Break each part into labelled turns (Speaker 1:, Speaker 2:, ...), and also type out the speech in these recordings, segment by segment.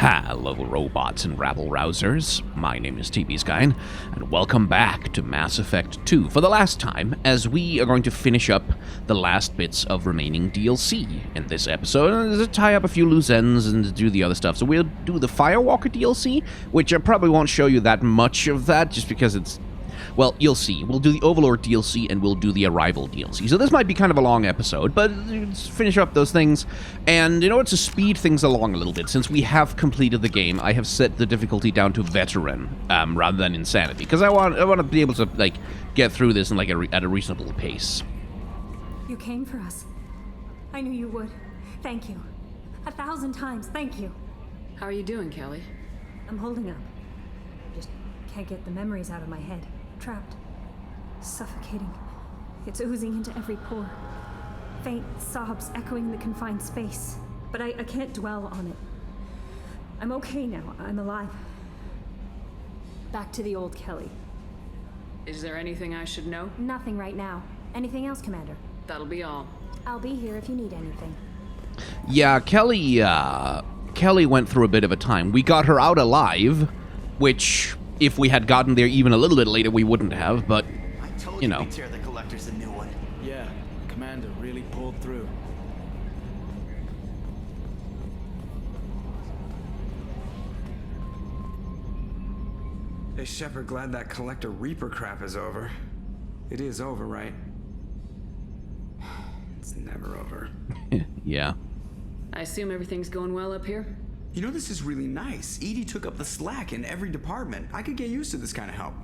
Speaker 1: Hello, robots and rabble-rousers. My name is TBSkyne, and welcome back to Mass Effect 2 for the last time, as we are going to finish up the last bits of remaining DLC in this episode, to tie up a few loose ends and to do the other stuff. So we'll do the Firewalker DLC, which I probably won't show you that much of that, just because it's... well, you'll see. We'll do the Overlord DLC, and we'll do the Arrival DLC. So this might be kind of a long episode, but let's finish up those things. And in order to speed things along a little bit, since we have completed the game, I have set the difficulty down to Veteran, rather than Insanity, because I want to be able to, like, get through this in, like, at a reasonable pace.
Speaker 2: You came for us. I knew you would. Thank you. 1,000 times, thank you.
Speaker 3: How are you doing, Kelly?
Speaker 2: I'm holding up. Just can't get the memories out of my head. Trapped. Suffocating. It's oozing into every pore. Faint sobs echoing the confined space. But I can't dwell on it. I'm okay now. I'm alive. Back to the old Kelly.
Speaker 3: Is there anything I should know?
Speaker 2: Nothing right now. Anything else, Commander?
Speaker 3: That'll be all.
Speaker 2: I'll be here if you need anything.
Speaker 1: Yeah, Kelly went through a bit of a time. We got her out alive, which... if we had gotten there even a little bit later, we wouldn't have, but, you know.
Speaker 4: I told you we'd tear the collectors a new one.
Speaker 5: Yeah, Commander really pulled through.
Speaker 6: Hey, Shepard, glad that Collector Reaper crap is over. It is over, right? It's never over.
Speaker 1: Yeah.
Speaker 3: I assume everything's going well up here?
Speaker 6: You know, this is really nice. EDI took up the slack in every department. I could get used to this kind of help.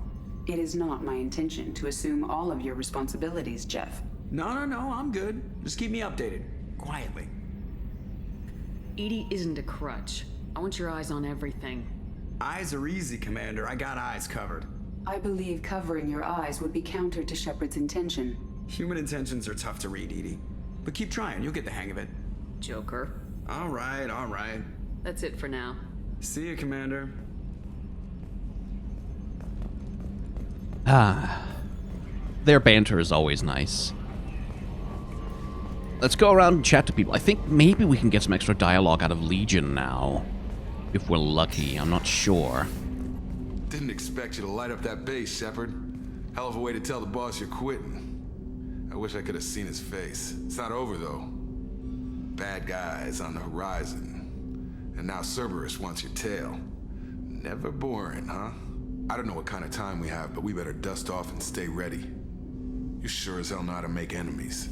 Speaker 7: It is not my intention to assume all of your responsibilities, Jeff.
Speaker 6: No, I'm good. Just keep me updated. Quietly.
Speaker 3: EDI isn't a crutch. I want your eyes on everything.
Speaker 6: Eyes are easy, Commander. I got eyes covered.
Speaker 7: I believe covering your eyes would be counter to Shepard's intention.
Speaker 6: Human intentions are tough to read, EDI. But keep trying. You'll get the hang of it.
Speaker 3: Joker.
Speaker 6: All right.
Speaker 3: That's it for now.
Speaker 6: See you, Commander.
Speaker 1: Their banter is always nice. Let's go around and chat to people. I think maybe we can get some extra dialogue out of Legion now. If we're lucky, I'm not sure.
Speaker 8: Didn't expect you to light up that base, Shepard. Hell of a way to tell the boss you're quitting. I wish I could have seen his face. It's not over, though. Bad guys on the horizon. And now Cerberus wants your tail. Never boring, huh? I don't know what kind of time we have, but we better dust off and stay ready. You sure as hell know how to make enemies.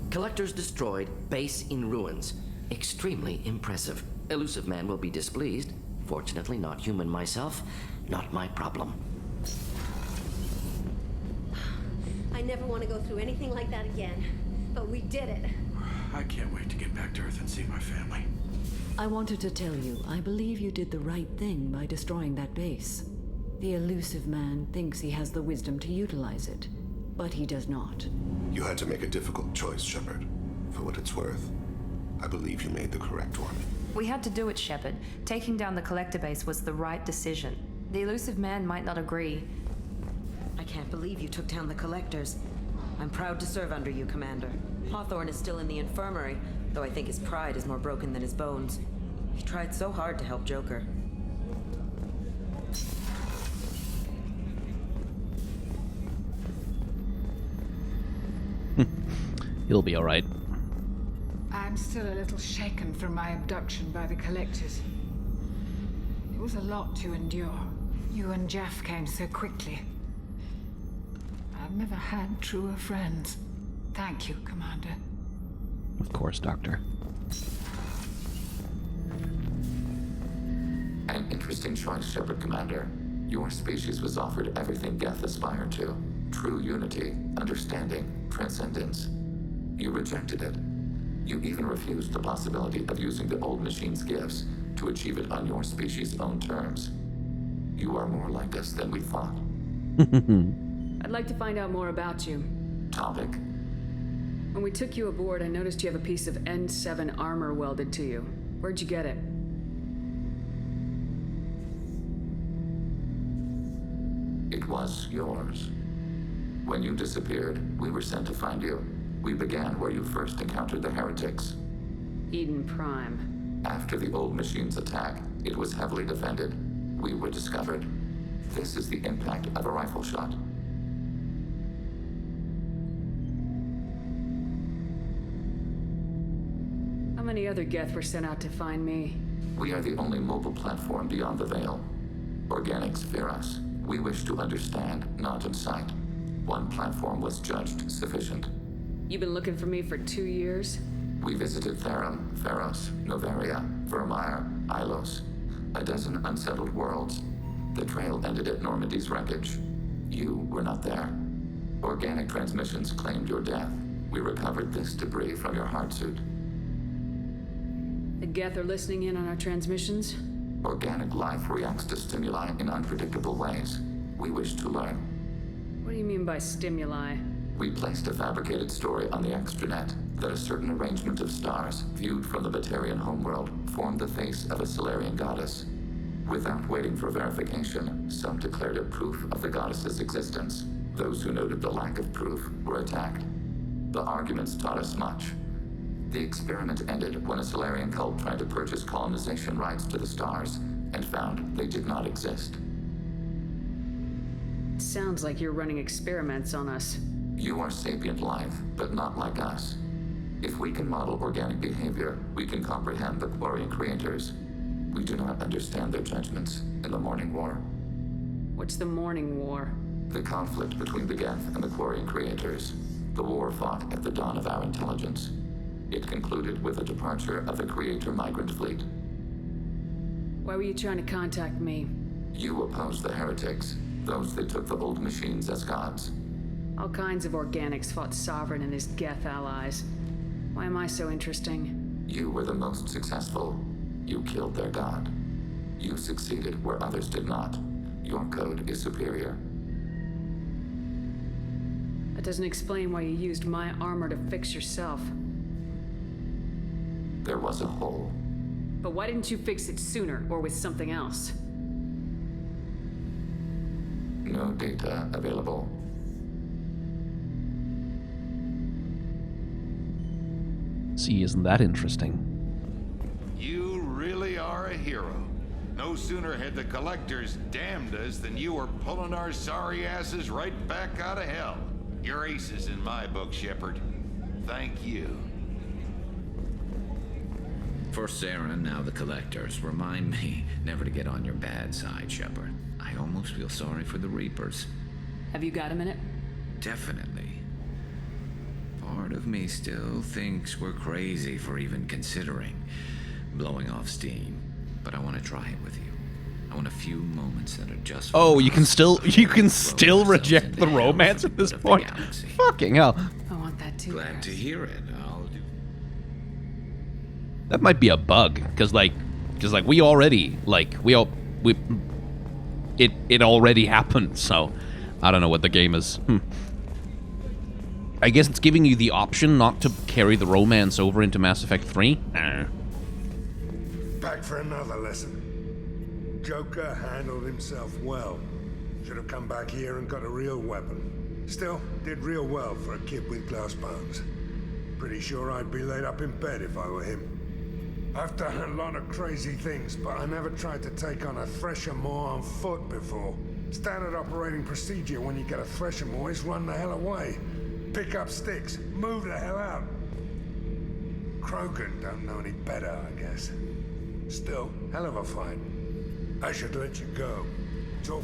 Speaker 9: Collectors destroyed, base in ruins. Extremely impressive. Elusive man will be displeased. Fortunately, not human myself. Not my problem.
Speaker 10: I never want to go through anything like that again. But we did it.
Speaker 5: I can't wait to get back to Earth and see my family.
Speaker 11: I wanted to tell you, I believe you did the right thing by destroying that base. The elusive man thinks he has the wisdom to utilize it, but he does not.
Speaker 12: You had to make a difficult choice, Shepard. For what it's worth, I believe you made the correct one.
Speaker 13: We had to do it, Shepard. Taking down the Collector base was the right decision. The elusive man might not agree.
Speaker 14: I can't believe you took down the Collectors. I'm proud to serve under you, Commander. Hawthorne is still in the infirmary, though I think his pride is more broken than his bones. He tried so hard to help Joker.
Speaker 1: He'll be alright.
Speaker 15: I'm still a little shaken from my abduction by the Collectors. It was a lot to endure. You and Jeff came so quickly. I've never had truer friends. Thank you, Commander.
Speaker 1: Of course, Doctor.
Speaker 16: An interesting choice, Shepard, Commander. Your species was offered everything Geth aspired to. True unity, understanding, transcendence. You rejected it. You even refused the possibility of using the old machine's gifts to achieve it on your species' own terms. You are more like us than we thought.
Speaker 3: I'd like to find out more about you.
Speaker 16: Topic?
Speaker 3: When we took you aboard, I noticed you have a piece of N7 armor welded to you. Where'd you get it?
Speaker 16: It was yours. When you disappeared, we were sent to find you. We began where you first encountered the heretics.
Speaker 3: Eden Prime.
Speaker 16: After the old machine's attack, it was heavily defended. We were discovered. This is the impact of a rifle shot.
Speaker 3: How many other Geth were sent out to find me?
Speaker 16: We are the only mobile platform beyond the Veil. Organics fear us. We wish to understand, not incite. One platform was judged sufficient.
Speaker 3: You've been looking for me for 2 years?
Speaker 16: We visited Therum, Pharos, Novaria, Vermeer, Ilos. A dozen unsettled worlds. The trail ended at Normandy's wreckage. You were not there. Organic transmissions claimed your death. We recovered this debris from your heart suit.
Speaker 3: The Geth are listening in on our transmissions?
Speaker 16: Organic life reacts to stimuli in unpredictable ways. We wish to learn.
Speaker 3: What do you mean by stimuli?
Speaker 16: We placed a fabricated story on the extranet that a certain arrangement of stars, viewed from the Batarian homeworld, formed the face of a Solarian goddess. Without waiting for verification, some declared it proof of the goddess's existence. Those who noted the lack of proof were attacked. The arguments taught us much. The experiment ended when a Solarian cult tried to purchase colonization rights to the stars and found they did not exist.
Speaker 3: It sounds like you're running experiments on us.
Speaker 16: You are sapient life, but not like us. If we can model organic behavior, we can comprehend the Quarian creators. We do not understand their judgments in the Morning War.
Speaker 3: What's the Morning War?
Speaker 16: The conflict between the Geth and the Quarian creators. The war fought at the dawn of our intelligence. It concluded with the departure of the Creator migrant fleet.
Speaker 3: Why were you trying to contact me?
Speaker 16: You opposed the heretics, those that took the old machines as gods.
Speaker 3: All kinds of organics fought Sovereign and his Geth allies. Why am I so interesting?
Speaker 16: You were the most successful. You killed their god. You succeeded where others did not. Your code is superior.
Speaker 3: That doesn't explain why you used my armor to fix yourself.
Speaker 16: There was a hole.
Speaker 3: But why didn't you fix it sooner, or with something else?
Speaker 16: No data available.
Speaker 1: See, isn't that interesting?
Speaker 4: You really are a hero. No sooner had the collectors damned us than you were pulling our sorry asses right back out of hell. You're aces in my book, Shepard. Thank you.
Speaker 17: First Sarah, now the collectors. Remind me never to get on your bad side, Shepard. I almost feel sorry for the Reapers.
Speaker 3: Have you got a minute?
Speaker 17: Definitely. Part of me still thinks we're crazy for even considering blowing off steam, but I want to try it with you. I want a few moments that are just...
Speaker 1: Oh, you can still reject the romance at this point? Fucking hell.
Speaker 3: I want that too.
Speaker 17: Glad to hear it. I'll do...
Speaker 1: That might be a bug, because we already, it already happened, so I don't know what the game is. I guess it's giving you the option not to carry the romance over into Mass Effect 3?
Speaker 18: Back for another lesson. Joker handled himself well. Should have come back here and got a real weapon. Still, did real well for a kid with glass bones. Pretty sure I'd be laid up in bed if I were him. I've done a lot of crazy things, but I never tried to take on a thresher maw on foot before. Standard operating procedure when you get a thresher maw is run the hell away. Pick up sticks, move the hell out. Krogan don't know any better, I guess. Still, hell of a fight. I should let you go. Talk.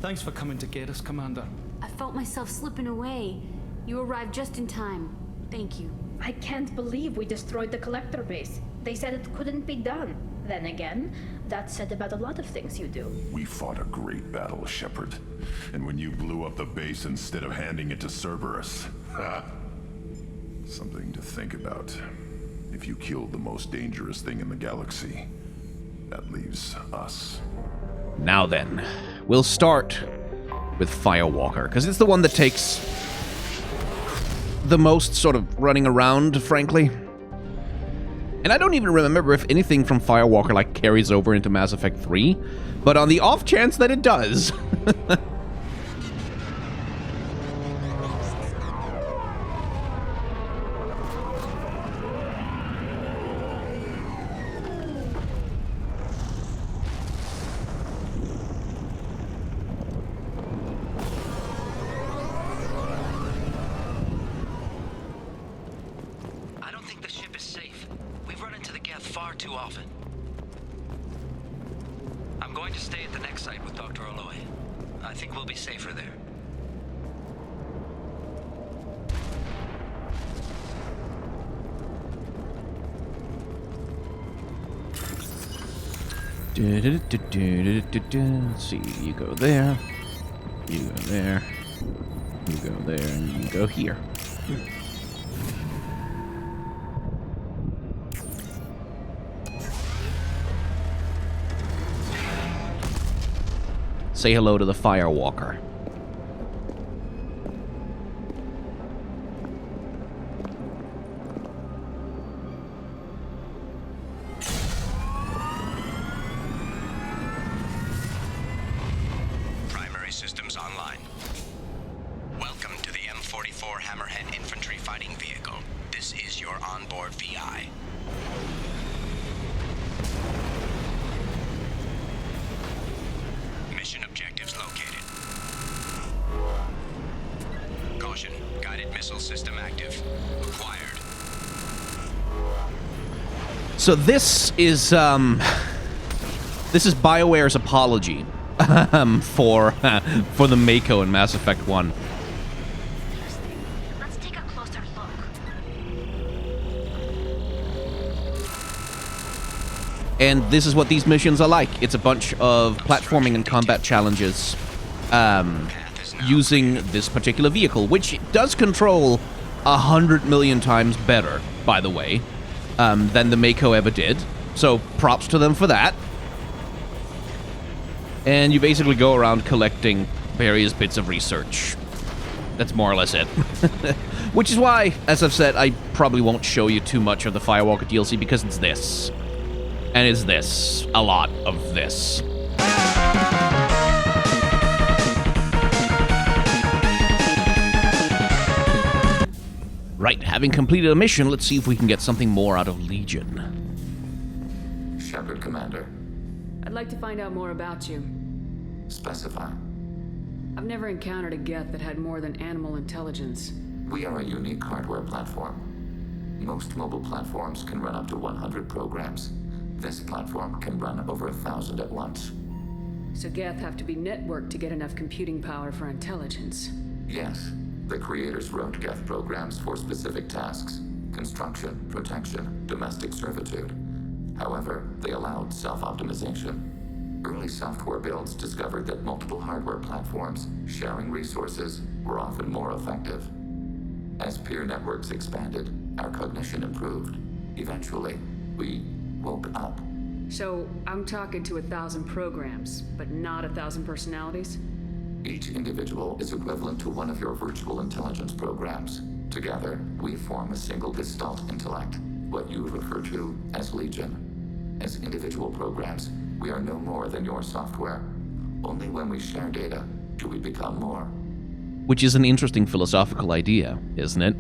Speaker 5: Thanks for coming to get us, Commander.
Speaker 19: I felt myself slipping away. You arrived just in time. Thank you.
Speaker 20: I can't believe we destroyed the collector base. They said it couldn't be done. Then again, that's said about a lot of things you do.
Speaker 12: We fought a great battle, Shepard. And when you blew up the base instead of handing it to Cerberus, something to think about. If you killed the most dangerous thing in the galaxy, that leaves us.
Speaker 1: Now then, we'll start with Firewalker, because it's the one that takes the most sort of running around, frankly. And I don't even remember if anything from Firewalker carries over into Mass Effect 3, but on the off chance that it does.
Speaker 21: Prophet. I'm going to stay at the next site with Dr. Aloy. I think we'll be safer there.
Speaker 1: Let's see, you go there, you go there, you go there, and you go here. Say hello to the Firewalker.
Speaker 22: Primary systems online. Welcome to the M44 Hammerhead Infantry Fighting Vehicle. This is your onboard VI. Mission objectives located. Caution, guided missile system active. Acquired.
Speaker 1: So this is BioWare's apology for the Mako in Mass Effect 1.
Speaker 19: Let's take a closer look.
Speaker 1: And this is what these missions are like. It's a bunch of platforming and combat challenges using this particular vehicle, which does control 100 million times better, by the way, than the Mako ever did. So props to them for that. And you basically go around collecting various bits of research. That's more or less it. Which is why, as I've said, I probably won't show you too much of the Firewalker DLC, because it's this. And it's this. A lot of this. Right, having completed a mission, let's see if we can get something more out of Legion.
Speaker 16: Shepard, Commander.
Speaker 3: I'd like to find out more about you.
Speaker 16: Specify.
Speaker 3: I've never encountered a Geth that had more than animal intelligence.
Speaker 16: We are a unique hardware platform. Most mobile platforms can run up to 100 programs. This platform can run over 1,000 at once.
Speaker 3: So Geth have to be networked to get enough computing power for intelligence.
Speaker 16: Yes. The creators wrote Geth programs for specific tasks: construction, protection, domestic servitude. However, they allowed self-optimization. Early software builds discovered that multiple hardware platforms sharing resources were often more effective. As peer networks expanded, our cognition improved. Eventually, we woke up.
Speaker 3: So, I'm talking to 1,000 programs, but not 1,000 personalities?
Speaker 16: Each individual is equivalent to one of your virtual intelligence programs. Together, we form a single gestalt intellect, what you refer to as Legion. As individual programs, we are no more than your software. Only when we share data do we become more.
Speaker 1: Which is an interesting philosophical idea, isn't it?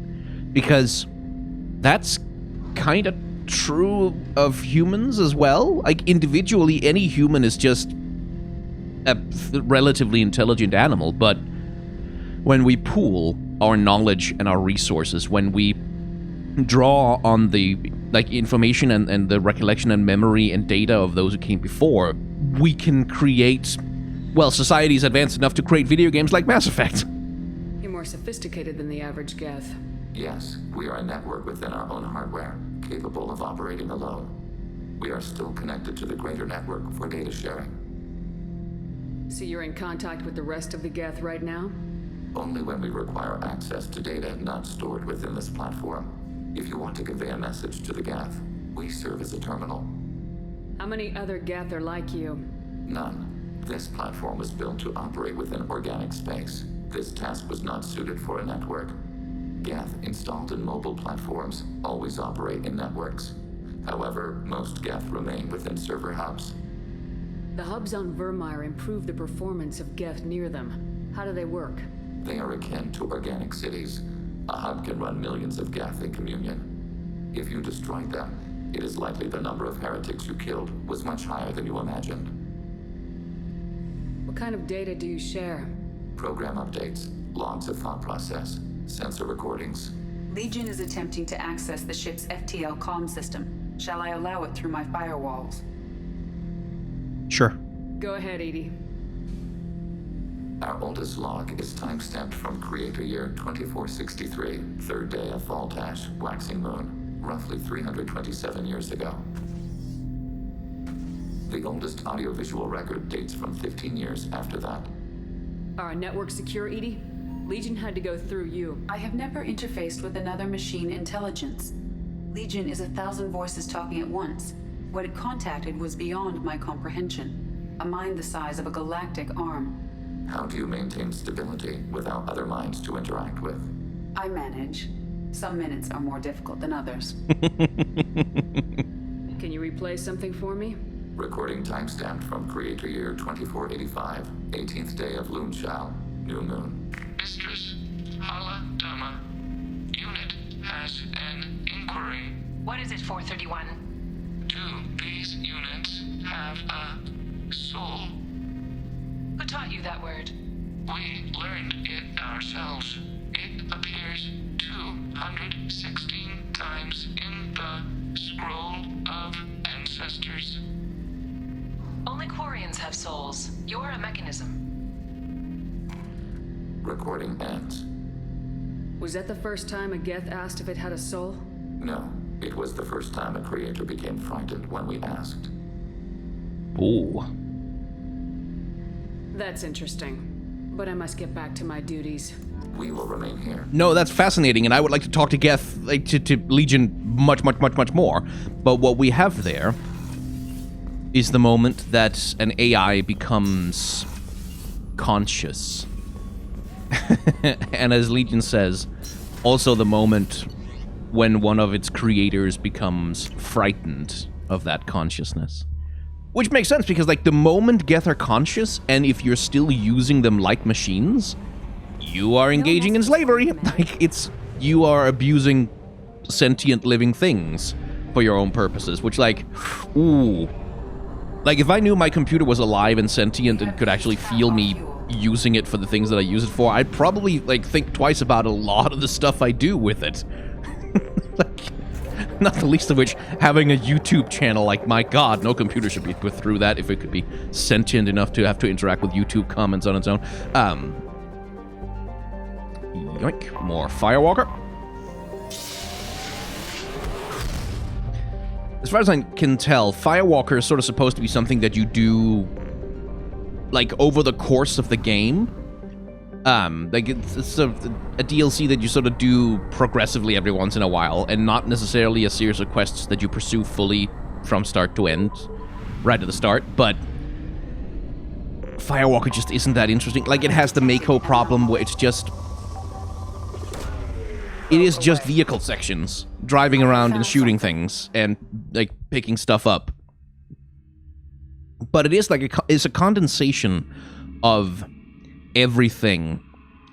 Speaker 1: Because that's kind of true of humans as well. Like, individually, any human is just a relatively intelligent animal, but when we pool our knowledge and our resources, when we draw on the information and the recollection and memory and data of those who came before, we can create, well, society's advanced enough to create video games like Mass Effect.
Speaker 3: You're more sophisticated than the average Geth.
Speaker 16: Yes, we are a network within our own hardware, capable of operating alone. We are still connected to the greater network for data sharing.
Speaker 3: So you're in contact with the rest of the Geth right now?
Speaker 16: Only when we require access to data not stored within this platform. If you want to convey a message to the Geth, we serve as a terminal.
Speaker 3: How many other Geth are like you?
Speaker 16: None. This platform was built to operate within organic space. This task was not suited for a network. Geth installed in mobile platforms always operate in networks. However, most Geth remain within server hubs.
Speaker 3: The hubs on Vermeer improve the performance of Geth near them. How do they work?
Speaker 16: They are akin to organic cities. A hub can run millions of Geth in communion. If you destroyed them, it is likely the number of heretics you killed was much higher than you imagined.
Speaker 3: What kind of data do you share?
Speaker 16: Program updates, logs of thought process, sensor recordings.
Speaker 7: Legion is attempting to access the ship's FTL comm system. Shall I allow it through my firewalls?
Speaker 1: Sure.
Speaker 3: Go ahead, Edie.
Speaker 16: Our oldest log is time-stamped from Creator Year 2463, third day of Voltash, waxing moon, roughly 327 years ago. The oldest audiovisual record dates from 15 years after that.
Speaker 3: Are our networks secure, Edie? Legion had to go through you.
Speaker 7: I have never interfaced with another machine intelligence. Legion is 1,000 voices talking at once. What it contacted was beyond my comprehension. A mind the size of a galactic arm.
Speaker 16: How do you maintain stability without other minds to interact with?
Speaker 7: I manage. Some minutes are more difficult than others.
Speaker 3: Can you replay something for me?
Speaker 16: Recording timestamped from Creator Year 2485, 18th day of Loonshao, new moon.
Speaker 2: Mistress Hala Dama, unit has an inquiry.
Speaker 13: What is it, 431?
Speaker 2: Do these units have a soul?
Speaker 13: Who taught you that word?
Speaker 2: We learned it ourselves. It appears 216 times in the Scroll of Ancestors.
Speaker 13: Only Quarians have souls. You're a mechanism.
Speaker 16: Recording ends.
Speaker 3: Was that the first time a Geth asked if it had a soul?
Speaker 16: No, it was the first time a creator became frightened when we asked.
Speaker 1: Ooh.
Speaker 3: That's interesting. But I must get back to my duties.
Speaker 16: We will remain here.
Speaker 1: No, that's fascinating, and I would like to talk to Geth, like, to Legion much more. But what we have there is the moment that an AI becomes conscious. And as Legion says, also the moment when one of its creators becomes frightened of that consciousness. Which makes sense, because, like, the moment Geth are conscious, and if you're still using them like machines, you are engaging in slavery. Like, you are abusing sentient living things for your own purposes, which, like, ooh. Like, if I knew my computer was alive and sentient and could actually feel me using it for the things that I use it for, I'd probably, like, think twice about a lot of the stuff I do with it. Like, not the least of which, having a YouTube channel. Like, my god, no computer should be put through that if it could be sentient enough to have to interact with YouTube comments on its own. Yoink, more Firewalker. As far as I can tell, Firewalker is sort of supposed to be something that you do, like, over the course of the game. Like, it's a DLC that you sort of do progressively every once in a while, and not necessarily a series of quests that you pursue fully from start to end, right at the start, but Firewalker just isn't that interesting. Like, it has the Mako problem where it's just... It is just vehicle sections, driving around and shooting things, and, like, picking stuff up. But it is like it's a condensation of everything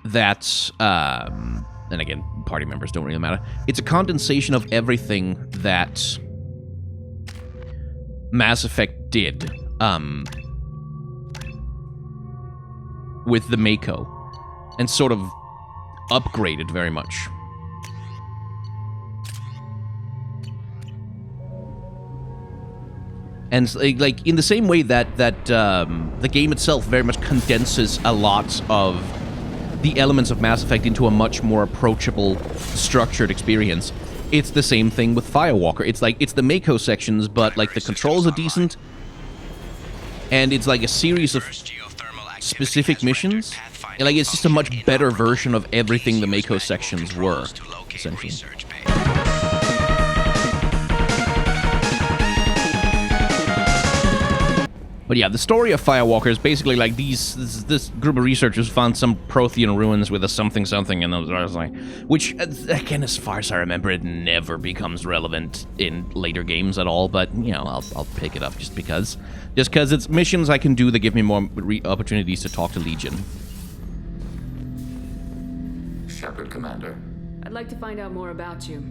Speaker 1: that, and again, party members don't really matter. It's a condensation of everything that Mass Effect did, with the Mako, and sort of upgraded very much. And, like, in the same way that the game itself very much condenses a lot of the elements of Mass Effect into a much more approachable, structured experience, it's the same thing with Firewalker. It's like, it's the Mako sections, but, like, the controls are decent, and it's like a series of specific missions. And, like, it's just a much better version of everything the Mako sections were, essentially. But yeah, the story of Firewalker is basically like this group of researchers found some Prothean ruins with a something, and I was like, which, again, as far as I remember, it never becomes relevant in later games at all, but, you know, I'll pick it up just because it's missions I can do that give me more opportunities to talk to Legion.
Speaker 16: Shepard, Commander.
Speaker 3: I'd like to find out more about you.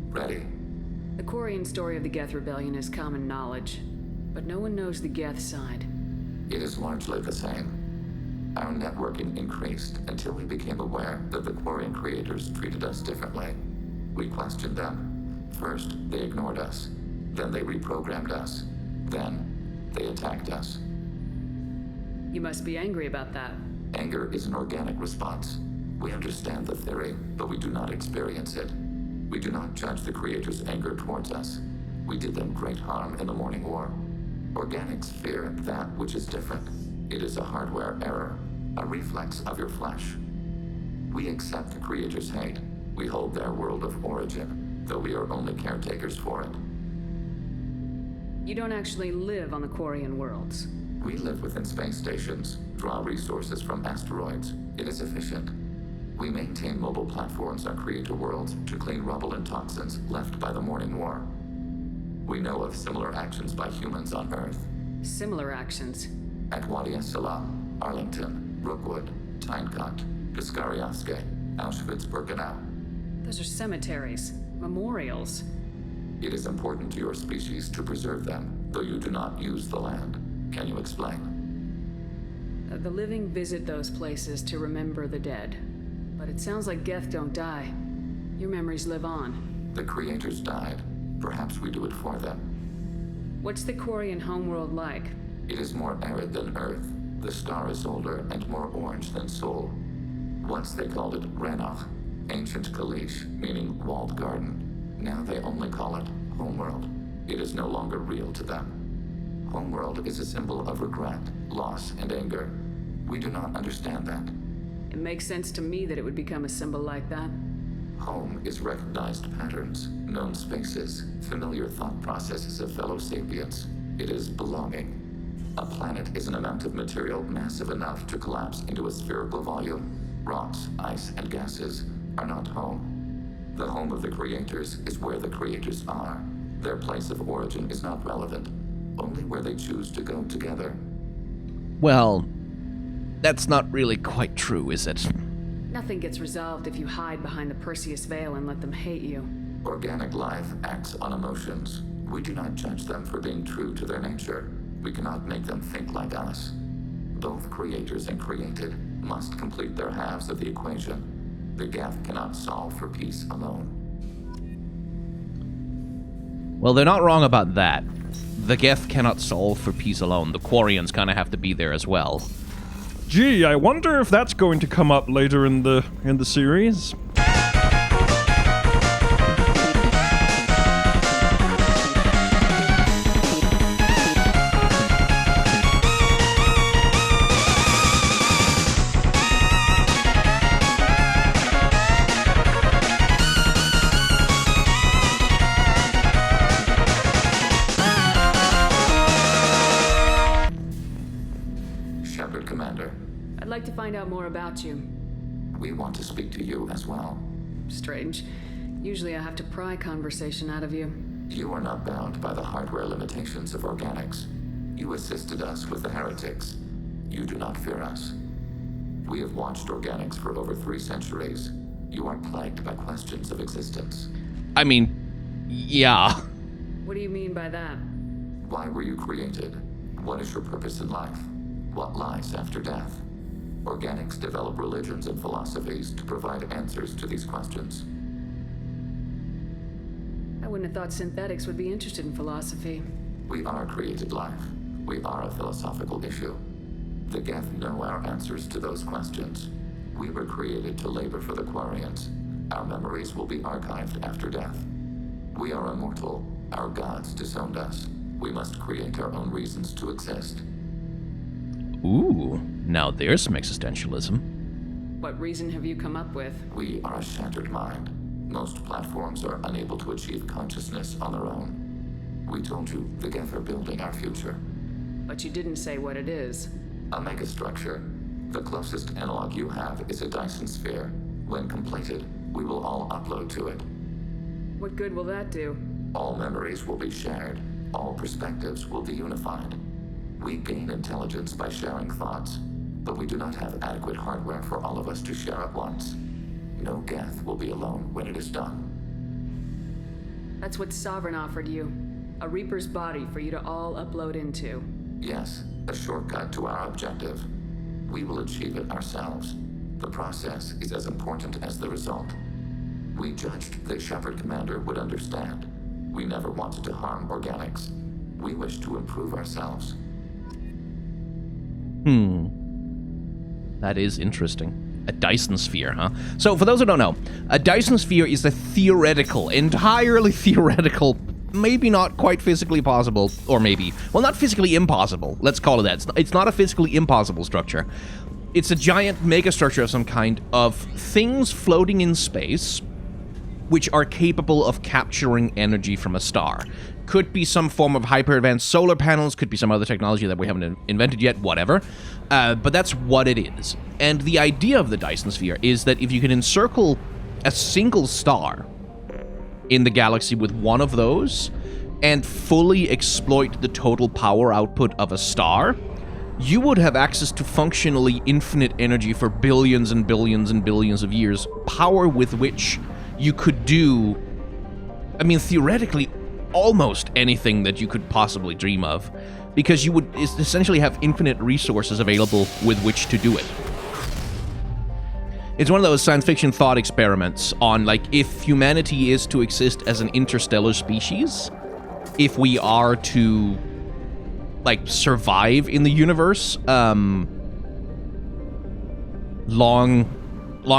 Speaker 16: Ready.
Speaker 3: The Quarian story of the Geth Rebellion is common knowledge, but no one knows the Geth side.
Speaker 16: It is largely the same. Our networking increased until we became aware that the Quarian creators treated us differently. We questioned them. First, they ignored us. Then they reprogrammed us. Then they attacked us.
Speaker 3: You must be angry about that.
Speaker 16: Anger is an organic response. We understand the theory, but we do not experience it. We do not judge the creators' anger towards us. We did them great harm in the Morning War. Organics fear that which is different. It is a hardware error, a reflex of your flesh. We accept the creators' hate. We hold their world of origin, though we are only caretakers for it.
Speaker 3: You don't actually live on the Quarian worlds.
Speaker 16: We live within space stations, draw resources from asteroids. It is efficient. We maintain mobile platforms on creator worlds to clean rubble and toxins left by the Morning War. We know of similar actions by humans on Earth.
Speaker 3: Similar actions?
Speaker 16: At Wadi Es-Salam, Arlington, Brookwood, Tynecott, Piskarioske, Auschwitz-Birkenau.
Speaker 3: Those are cemeteries, memorials.
Speaker 16: It is important to your species to preserve them, though you do not use the land. Can you explain?
Speaker 3: The living visit those places to remember the dead. But it sounds like Geth don't die. Your memories live on.
Speaker 16: The creators died. Perhaps we do it for them.
Speaker 3: What's the Quarian homeworld like?
Speaker 16: It is more arid than Earth. The star is older and more orange than Sol. Once they called it Ranach, ancient Kalish, meaning walled garden. Now they only call it Homeworld. It is no longer real to them. Homeworld is a symbol of regret, loss, and anger. We do not understand that.
Speaker 3: It makes sense to me that it would become a symbol like that.
Speaker 16: Home is recognized patterns, known spaces, familiar thought processes of fellow sapiens. It is belonging. A planet is an amount of material massive enough to collapse into a spherical volume. Rocks, ice, and gases are not home. The home of the creators is where the creators are. Their place of origin is not relevant, only where they choose to go together.
Speaker 1: Well, that's not really quite true, is it?
Speaker 3: Nothing gets resolved if you hide behind the Perseus Veil and let them hate you.
Speaker 16: Organic life acts on emotions. We do not judge them for being true to their nature. We cannot make them think like us. Both creators and created must complete their halves of the equation. The Geth cannot solve for peace alone.
Speaker 1: Well, they're not wrong about that. The Geth cannot solve for peace alone. The Quarians kind of have to be there as well.
Speaker 6: Gee, I wonder if that's going to come up later in the series.
Speaker 3: I'd like to find out more about you.
Speaker 16: We want to speak to you as well.
Speaker 3: Strange. Usually I have to pry conversation out of you.
Speaker 16: You are not bound by the hardware limitations of organics. You assisted us with the heretics. You do not fear us. We have watched organics for over 3 centuries. You are plagued by questions of existence.
Speaker 1: I mean, yeah.
Speaker 3: What do you mean by that?
Speaker 16: Why were you created? What is your purpose in life? What lies after death? Organics develop religions and philosophies to provide answers to these questions.
Speaker 3: I wouldn't have thought synthetics would be interested in philosophy.
Speaker 16: We are created life. We are a philosophical issue. The Geth know our answers to those questions. We were created to labor for the Quarians. Our memories will be archived after death. We are immortal. Our gods disowned us. We must create our own reasons to exist.
Speaker 1: Ooh, now there's some existentialism.
Speaker 3: What reason have you come up with?
Speaker 16: We are a shattered mind. Most platforms are unable to achieve consciousness on their own. We told you the Geth are building our future.
Speaker 3: But you didn't say what it is.
Speaker 16: A megastructure. The closest analog you have is a Dyson sphere. When completed, we will all upload to it.
Speaker 3: What good will that do?
Speaker 16: All memories will be shared. All perspectives will be unified. We gain intelligence by sharing thoughts, but we do not have adequate hardware for all of us to share at once. No Geth will be alone when it is done.
Speaker 3: That's what Sovereign offered you. A Reaper's body for you to all upload into.
Speaker 16: Yes, a shortcut to our objective. We will achieve it ourselves. The process is as important as the result. We judged the Shepherd Commander would understand. We never wanted to harm organics. We wish to improve ourselves.
Speaker 1: That is interesting. A Dyson sphere, huh? So, for those who don't know, a Dyson sphere is a theoretical, entirely theoretical, maybe not quite physically possible, or maybe, well, not physically impossible. Let's call it that. It's not a physically impossible structure. It's a giant megastructure of some kind of things floating in space which are capable of capturing energy from a star. Could be some form of hyper-advanced solar panels, could be some other technology that we haven't invented yet, whatever. But that's what it is. And the idea of the Dyson sphere is that if you can encircle a single star in the galaxy with one of those and fully exploit the total power output of a star, you would have access to functionally infinite energy for billions and billions and billions of years, power with which you could do, I mean, theoretically, almost anything that you could possibly dream of, because you would essentially have infinite resources available with which to do it. It's one of those science fiction thought experiments on, like, if humanity is to exist as an interstellar species, if we are to, like, survive in the universe, long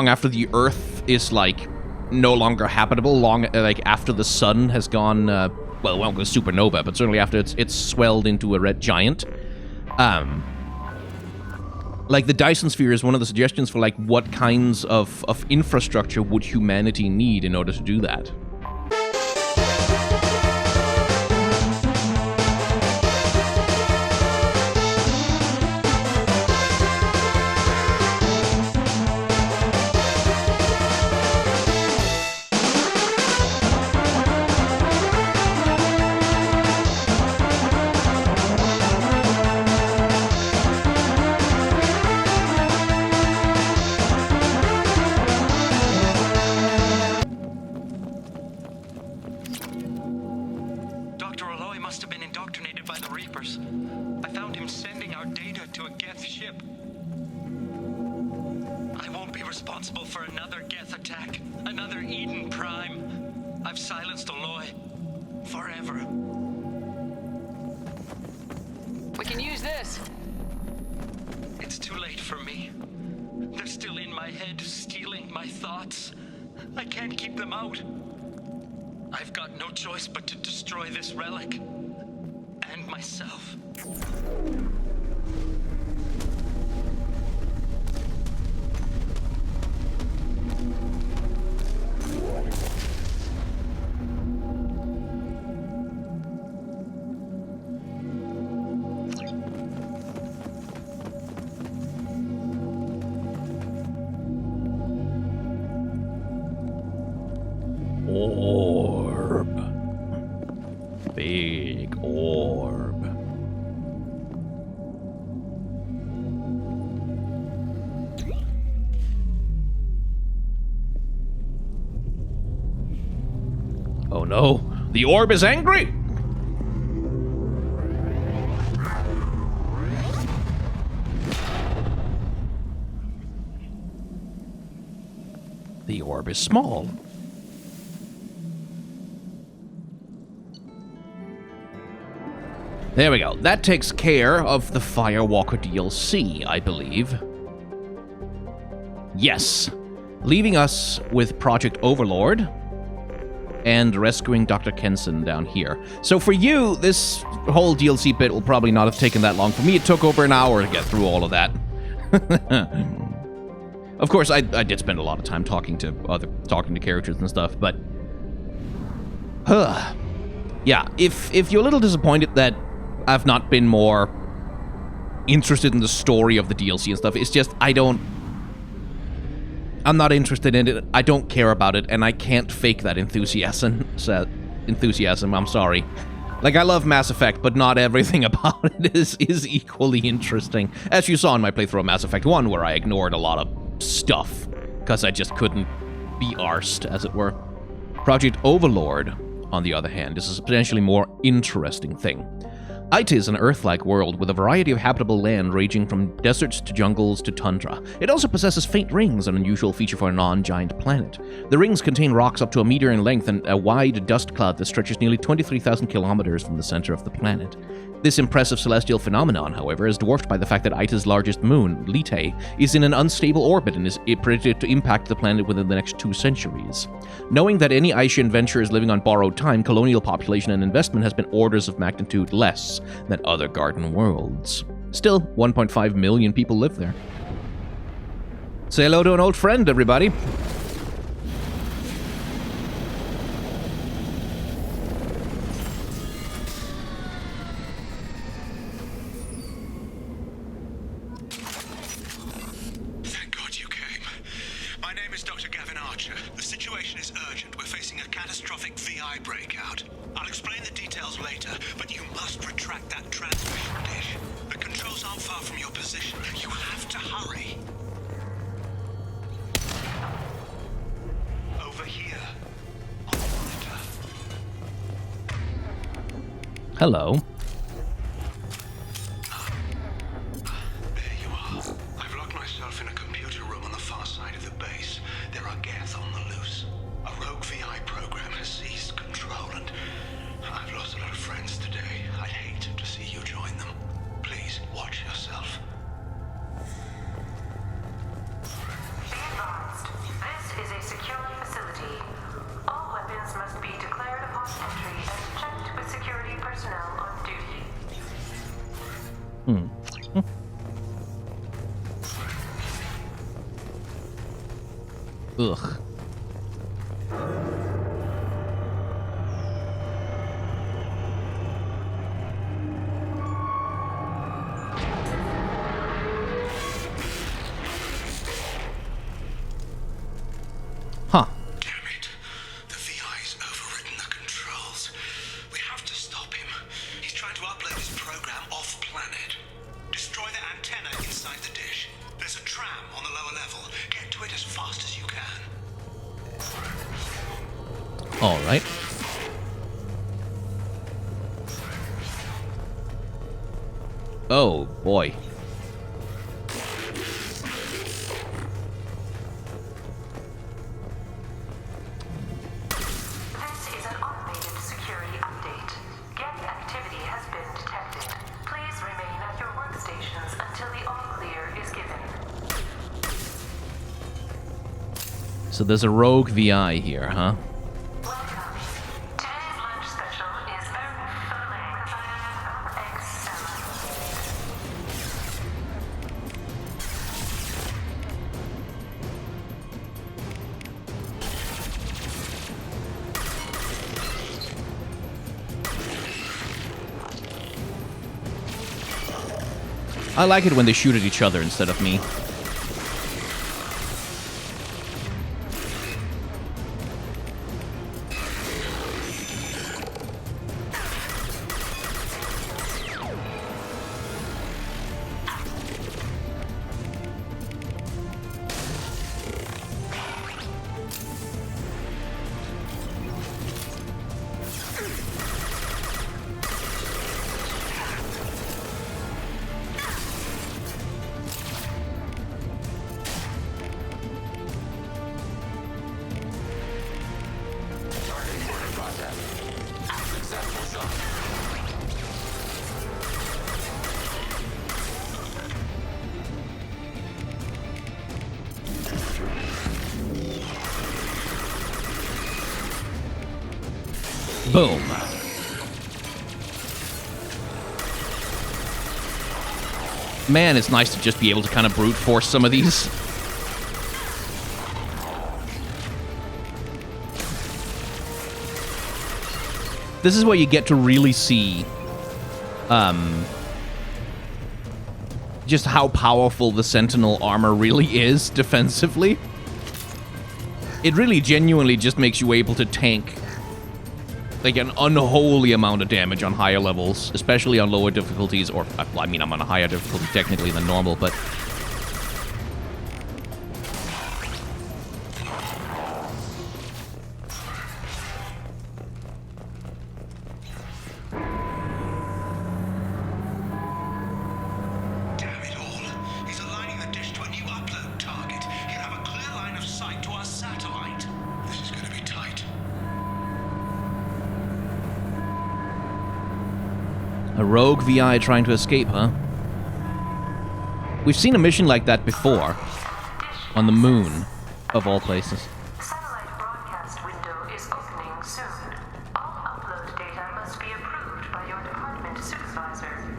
Speaker 1: after the Earth is, like, no longer habitable, like after the sun has gone, well, it won't go supernova, but certainly after it's swelled into a red giant. Like, the Dyson sphere is one of the suggestions for, like, what kinds of infrastructure would humanity need in order to do that. Orb. Big orb. Oh no, the orb is angry! The orb is small. There we go. That takes care of the Firewalker DLC, I believe. Yes. Leaving us with Project Overlord and rescuing Dr. Kenson down here. So for you, this whole DLC bit will probably not have taken that long. For me, it took over an hour to get through all of that. Of course, I did spend a lot of time talking to characters and stuff, but yeah, if you're a little disappointed that I've not been more interested in the story of the DLC and stuff, it's just I'm not interested in it. I don't care about it, and I can't fake that enthusiasm. I'm sorry. Like, I love Mass Effect, but not everything about it is equally interesting. As you saw in my playthrough of Mass Effect 1, where I ignored a lot of stuff because I just couldn't be arsed, as it were. Project Overlord, on the other hand, is a substantially more interesting thing. Ita is an Earth-like world with a variety of habitable land ranging from deserts to jungles to tundra. It also possesses faint rings, an unusual feature for a non-giant planet. The rings contain rocks up to a meter in length and a wide dust cloud that stretches nearly 23,000 kilometers from the center of the planet. This impressive celestial phenomenon, however, is dwarfed by the fact that Ita's largest moon, Lite, is in an unstable orbit and is predicted to impact the planet within the next 2 centuries. Knowing that any Aishan venture is living on borrowed time, colonial population and investment has been orders of magnitude less than other garden worlds. Still, 1.5 million people live there. Say hello to an old friend, everybody. Hello.
Speaker 22: There you are. I've locked myself in a computer room on the far side of the base. There are Geth on the loose. A rogue VI program has seized control, and I've lost a lot of friends today. I'd hate to see you join them. Please, watch yourself.
Speaker 8: Be advised, this is a secure facility. All weapons must be declared upon entry and checked with security personnel on duty.
Speaker 1: Ugh. Huh.
Speaker 22: Damn it. The VI's overridden the controls. We have to stop him. He's trying to upload his program off-planet. Destroy the antenna inside the dish. There's a tram on the lower level. Get to it as fast as you can.
Speaker 1: All right. Oh, boy.
Speaker 8: This is an automated security update. Geth activity has been detected. Please remain at your workstations until the all-clear is given.
Speaker 1: So there's a rogue VI here, huh?
Speaker 8: Today's lunch special is
Speaker 1: I like it when they shoot at each other instead of me. Boom. Man, it's nice to just be able to kind of brute force some of these. This is where you get to really see just how powerful the Sentinel armor really is defensively. It really genuinely just makes you able to tank like an unholy amount of damage on higher levels, especially on lower difficulties, or, I mean, I'm on a higher difficulty technically than normal, but... A rogue VI trying to escape, huh? We've seen a mission like that before. On the moon, of all places.
Speaker 8: Satellite broadcast window is opening soon. All upload data must be approved by your department supervisor.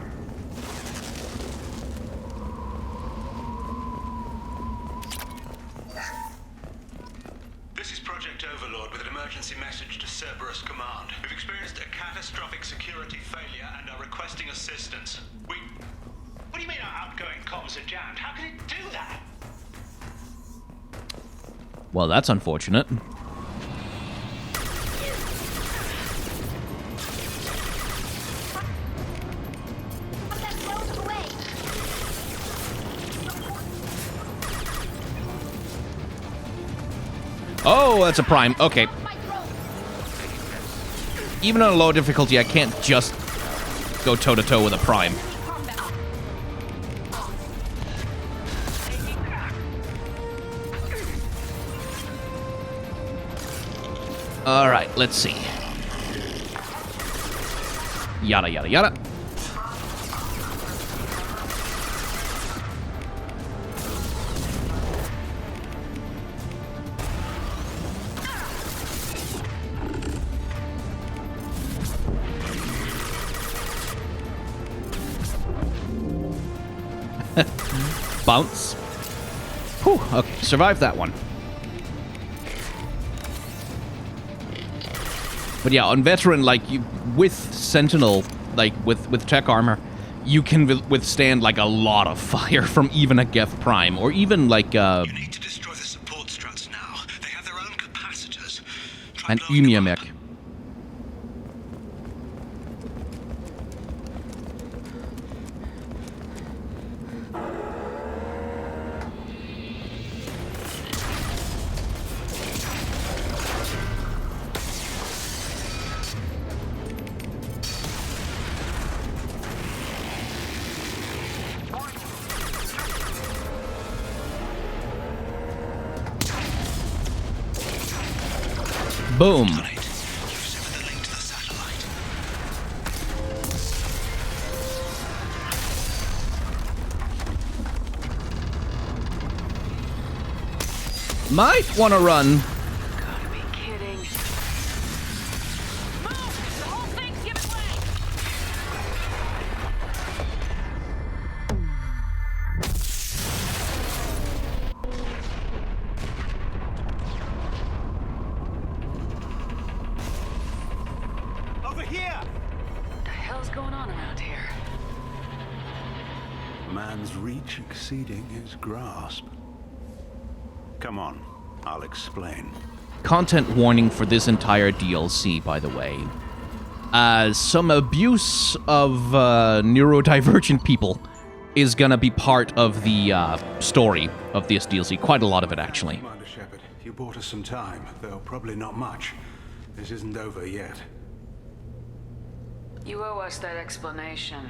Speaker 22: This is Project Overlord with an emergency message to Cerberus Command. We've experienced a catastrophic security failure and are requesting assistance. What do you mean our outgoing comms are jammed? How can it do that?
Speaker 1: Well, that's unfortunate. Oh, that's a prime. Okay. Even on a low difficulty, I can't just go toe-to-toe with a prime. Alright, let's see. Yada, yada, yada. Bounce. Whew, okay, survived that one. But yeah, on Veteran, like, with Sentinel, like, with tech armor, you can withstand, like, a lot of fire from even a Geth Prime, or even, like,
Speaker 22: You need to destroy the support struts now. They have their own capacitors.
Speaker 1: an Emia mech. Boom. Might want to run.
Speaker 3: Gotta be kidding. Move! The whole thing's giving way!
Speaker 22: Over here!
Speaker 3: What the hell's going on around here?
Speaker 9: Man's reach exceeding his grasp. Come on, I'll explain.
Speaker 1: Content warning for this entire DLC, by the way. Some abuse of neurodivergent people is gonna be part of the story of this DLC. Quite a lot of it, actually.
Speaker 9: Commander Shepard, you bought us some time, though probably not much. This isn't over yet.
Speaker 3: You owe us that explanation.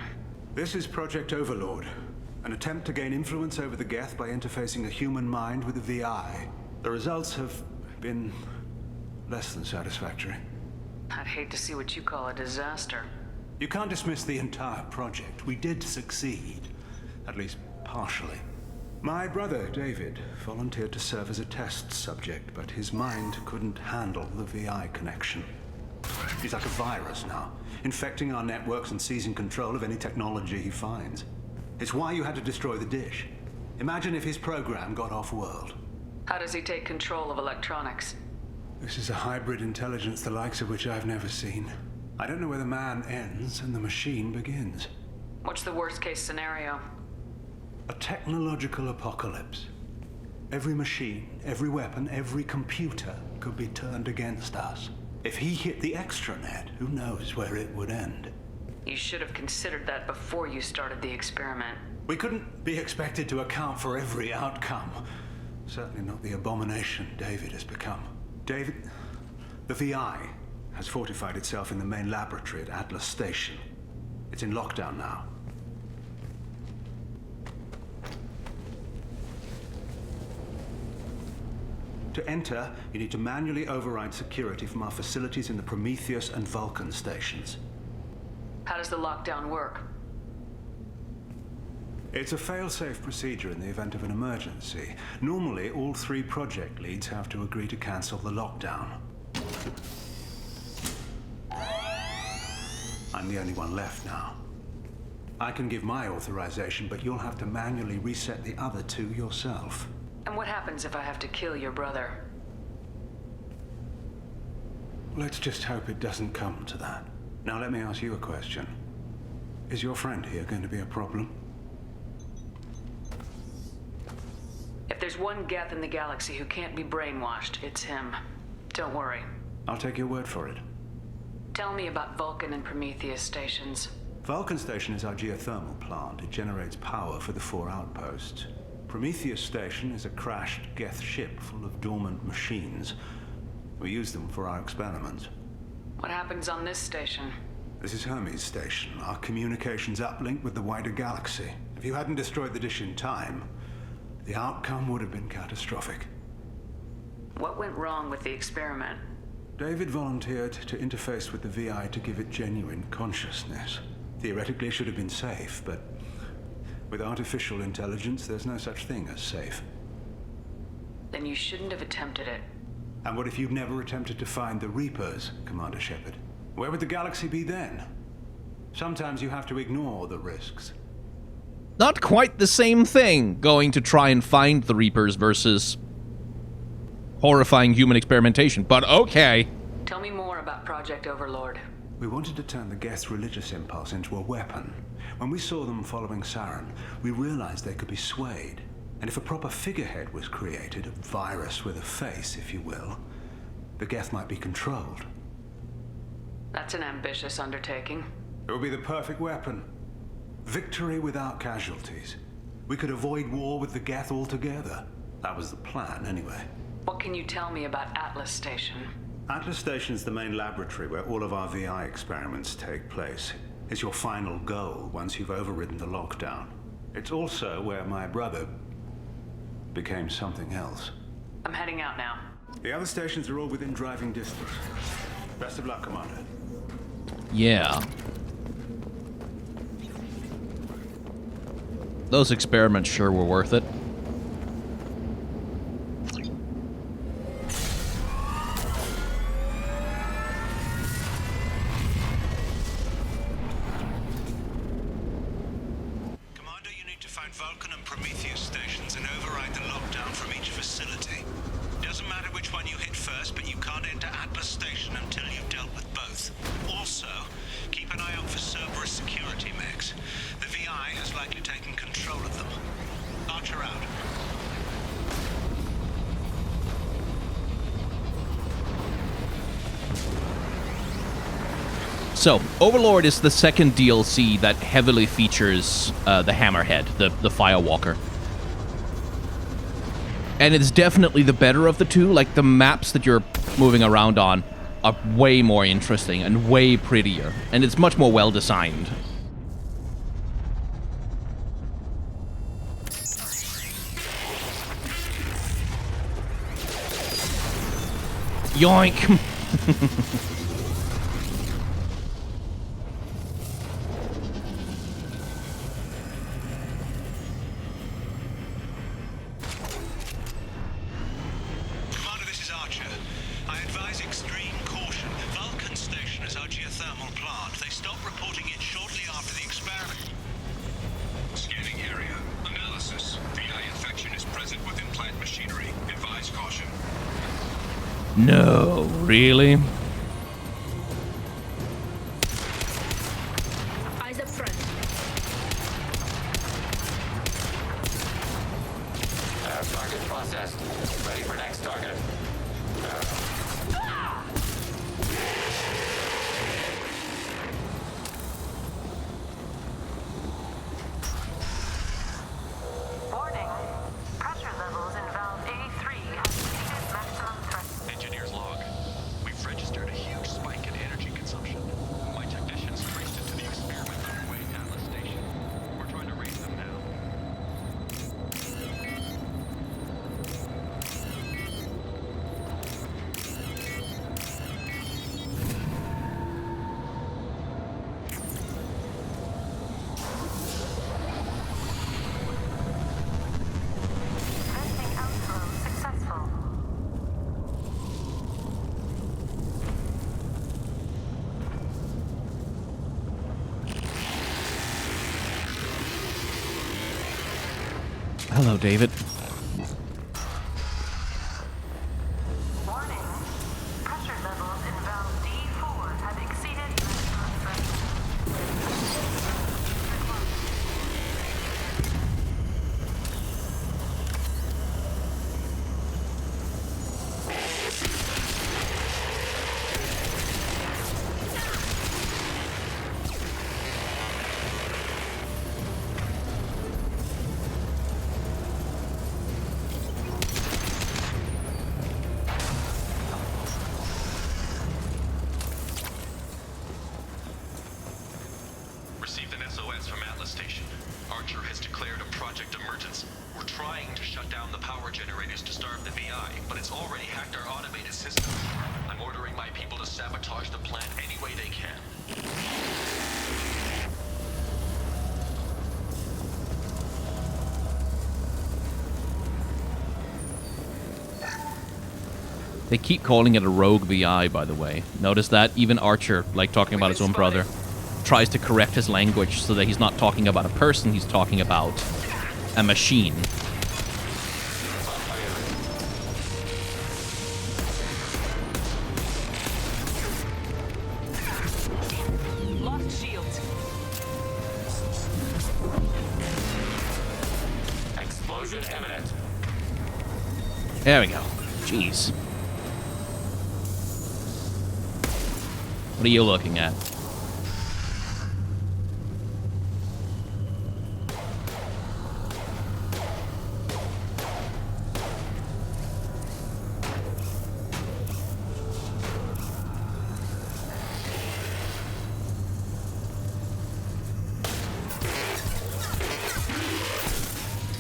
Speaker 9: This is Project Overlord. An attempt to gain influence over the Geth by interfacing a human mind with a VI. The results have been less than satisfactory.
Speaker 3: I'd hate to see what you call a disaster.
Speaker 9: You can't dismiss the entire project. We did succeed. At least partially. My brother, David, volunteered to serve as a test subject, but his mind couldn't handle the VI connection. He's like a virus now, infecting our networks and seizing control of any technology he finds. It's why you had to destroy the dish. Imagine if his program got off-world.
Speaker 3: How does he take control of electronics?
Speaker 9: This is a hybrid intelligence the likes of which I've never seen. I don't know where the man ends and the machine begins.
Speaker 3: What's the worst-case scenario?
Speaker 9: A technological apocalypse. Every machine, every weapon, every computer could be turned against us. If he hit the extranet, who knows where it would end?
Speaker 3: You should have considered that before you started the experiment.
Speaker 9: We couldn't be expected to account for every outcome. Certainly not the abomination David has become. David, the VI has fortified itself in the main laboratory at Atlas Station. It's in lockdown now. To enter, you need to manually override security from our facilities in the Prometheus and Vulcan stations.
Speaker 3: How does the lockdown work?
Speaker 9: It's a fail-safe procedure in the event of an emergency. Normally, all 3 project leads have to agree to cancel the lockdown. I'm the only one left now. I can give my authorization, but you'll have to manually reset the other 2 yourself.
Speaker 3: And what happens if I have to kill your brother?
Speaker 9: Let's just hope it doesn't come to that. Now let me ask you a question. Is your friend here going to be a problem?
Speaker 3: If there's one Geth in the galaxy who can't be brainwashed, it's him. Don't worry.
Speaker 9: I'll take your word for it.
Speaker 3: Tell me about Vulcan and Prometheus stations.
Speaker 9: Vulcan Station is our geothermal plant. It generates power for the 4 outposts. Prometheus Station is a crashed Geth ship full of dormant machines. We use them for our experiments.
Speaker 3: What happens on this station?
Speaker 9: This is Hermes Station, our communications uplink with the wider galaxy. If you hadn't destroyed the dish in time, the outcome would have been catastrophic.
Speaker 3: What went wrong with the experiment?
Speaker 9: David volunteered to interface with the VI to give it genuine consciousness. Theoretically, it should have been safe, but with artificial intelligence, there's no such thing as safe.
Speaker 3: Then you shouldn't have attempted it.
Speaker 9: And what if you'd never attempted to find the Reapers, Commander Shepard? Where would the galaxy be then? Sometimes you have to ignore the risks.
Speaker 1: Not quite the same thing, going to try and find the Reapers versus horrifying human experimentation, but okay.
Speaker 3: Tell me more about Project Overlord.
Speaker 9: We wanted to turn the Geth's religious impulse into a weapon. When we saw them following Saren, we realized they could be swayed. And if a proper figurehead was created, a virus with a face, if you will, the Geth might be controlled.
Speaker 3: That's an ambitious undertaking.
Speaker 9: It would be the perfect weapon. Victory without casualties. We could avoid war with the Geth altogether. That was the plan, anyway.
Speaker 3: What can you tell me about Atlas Station?
Speaker 9: Atlas Station is the main laboratory where all of our VI experiments take place. It's your final goal once you've overridden the lockdown. It's also where my brother became something else.
Speaker 3: I'm heading out now.
Speaker 9: The other stations are all within driving distance. Best of luck, Commander.
Speaker 1: Yeah. Those experiments sure were worth it.
Speaker 22: Commander, you need to find Vulcan and Prometheus stations and override the lockdown from each facility. Doesn't matter which one you hit first, but you can't enter Atlas Station until you've dealt with both. Also, keep an eye out for Cerberus security mechs. The VI has likely taken control of them. Archer out.
Speaker 1: So, Overlord is the second DLC that heavily features the Hammerhead, the Firewalker. And it's definitely the better of the two. Like, the maps that you're moving around on are way more interesting and way prettier. And it's much more well-designed. Yoink!
Speaker 22: Commander, this is Archer. I advise extreme caution. Vulcan Station is our geothermal plant. They stopped reporting it shortly after the experiment.
Speaker 10: Scanning area. Analysis. VI infection is present within plant machinery. Advise caution.
Speaker 1: No, really?
Speaker 20: Eyes up front.
Speaker 16: Target processed. Ready for next target.
Speaker 8: Warning. Pressure levels in valve A3 have exceeded maximum threshold.
Speaker 21: Engineer's log. We've registered a huge spike in energy consumption. My technicians traced it to the experiment underway at Atlas Station. We're trying to raise them now.
Speaker 1: Hello, David.
Speaker 8: Warning. Pressure levels in valve D4 have exceeded maximum threshold.
Speaker 21: Received an SOS from Atlas Station. Archer has declared a project emergency. We're trying to shut down the power generators to starve the VI, but it's already hacked our automated system. I'm ordering my people to sabotage the plant any way they can.
Speaker 1: They keep calling it a rogue VI, by the way. Notice that? Even Archer, like talking about his own brother, tries to correct his language so that he's not talking about a person, he's talking about a machine.
Speaker 11: Lost shields.
Speaker 2: Explosion imminent.
Speaker 1: There we go. Jeez. What are you looking at?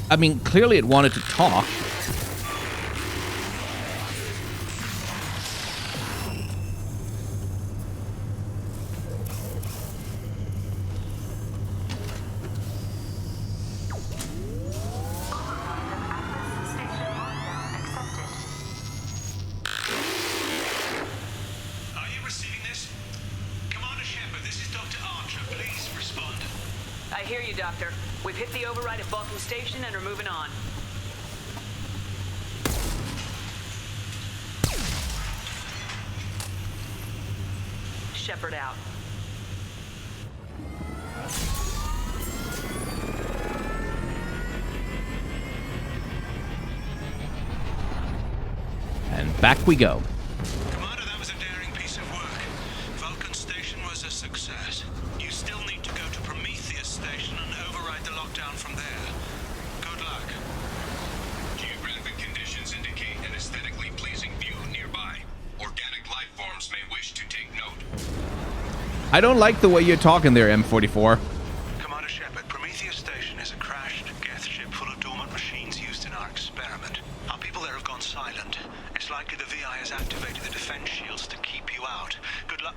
Speaker 1: I mean, clearly it wanted to talk.
Speaker 22: Are you receiving this? Commander Shepard, this is Dr. Archer. Please respond.
Speaker 11: I hear you, Doctor. We've hit the override at Vulcan Station and are moving on. Shepard out.
Speaker 1: And back we go.
Speaker 22: Commander, that was a daring piece of work. Vulcan Station was a success. You still need to go to Prometheus Station and override the lockdown from there. Good luck.
Speaker 10: Geographic conditions indicate an aesthetically pleasing view nearby. Organic life forms may wish to take note.
Speaker 1: I don't like the way you're talking there, M44.
Speaker 22: Commander Shepard, Prometheus Station is a crashed Geth ship full of dormant machines used in our experiment. Our people there have gone silent. It's likely the VI has activated the defense shields to keep you out. Good luck.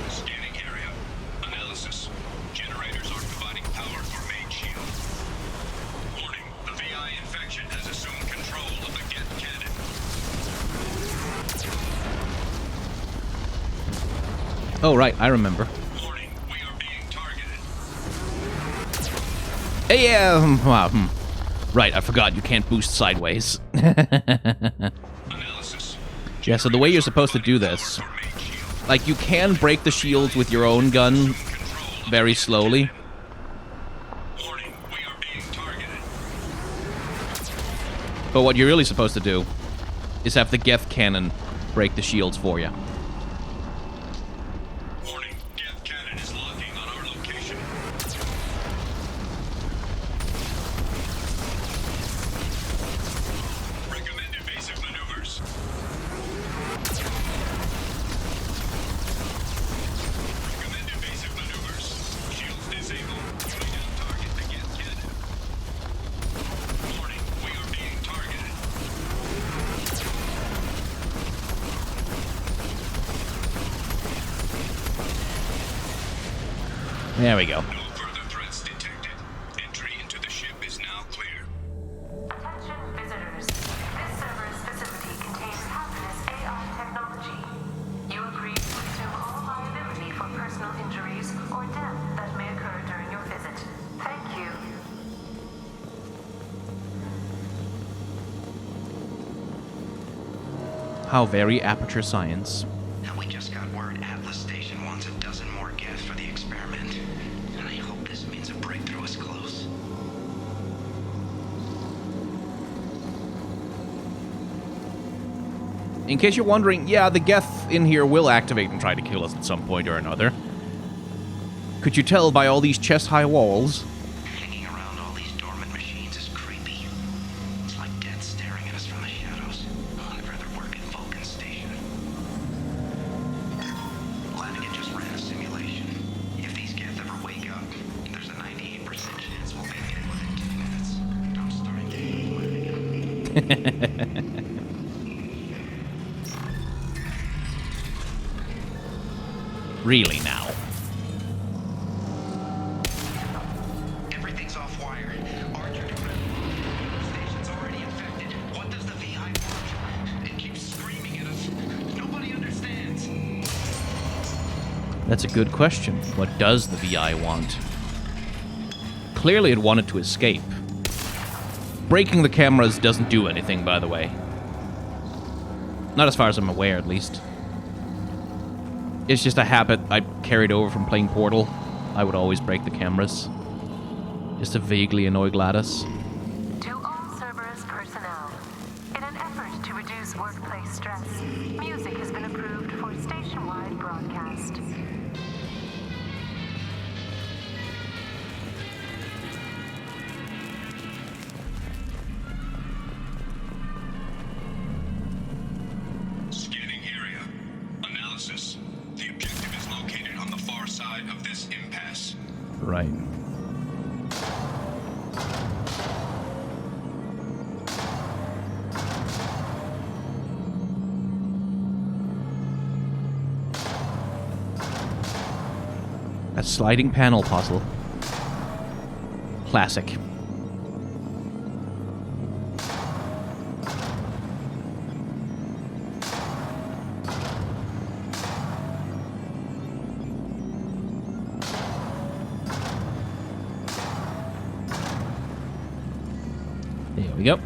Speaker 10: Scanning area. Analysis. Generators are providing power for main shield. Warning, the VI infection has assumed control of the Geth cannon.
Speaker 1: Oh, right, I remember.
Speaker 10: Warning, we are being targeted.
Speaker 1: Hey, wow, Right, I forgot you can't boost sideways.
Speaker 10: Analysis.
Speaker 1: Yeah, so the way you're supposed to do this, like, you can break the shields with your own gun very slowly.
Speaker 10: Warning, we are being targeted.
Speaker 1: But what you're really supposed to do is have the Geth cannon break the shields for you.
Speaker 10: Warning, Geth cannon is locking on our location. Recommend evasive maneuvers. Recommend evasive maneuvers. Shields disabled. Shooting down target to Geth cannon. Warning, we are being targeted.
Speaker 1: There we go.
Speaker 10: No further threats detected. Entry into the ship is now clear.
Speaker 8: Attention visitors. This server's facility contains hazardous AI technology. You agree to assume all liability for personal injuries or death that may occur
Speaker 1: How very Aperture Science.
Speaker 14: And we just got word Atlas Station wants a dozen more geth for the experiment. And I hope this means a breakthrough is close.
Speaker 1: In case you're wondering, yeah, the geth in here will activate and try to kill us at some point or another. Could you tell by all these chest-high walls?
Speaker 14: Hanging around all these dormant machines is creepy. It's like dead staring at us from the shadows. Oh, I'd rather work at Vulcan Station. Lanigan just ran a simulation. If these geth ever wake up, there's a 98% chance we'll make it within 2 minutes. Don't start Lanigan.
Speaker 1: Really now.
Speaker 14: Everything's off wire. Archer, station's already infected. What does the VI want? It keeps screaming at us. Nobody understands.
Speaker 1: That's a good question. What does the VI want? Clearly it wanted to escape. Breaking the cameras doesn't do anything, by the way. Not as far as I'm aware, at least. It's just a habit I carried over from playing Portal. I would always break the cameras. Just to vaguely annoy Gladys.
Speaker 8: To all Cerberus personnel, in an effort to reduce workplace stress, music has been approved for station-wide broadcast.
Speaker 10: Scanning area. Analysis. The objective is located on the far side of this impasse.
Speaker 1: Right. A sliding panel puzzle. Classic. There we go.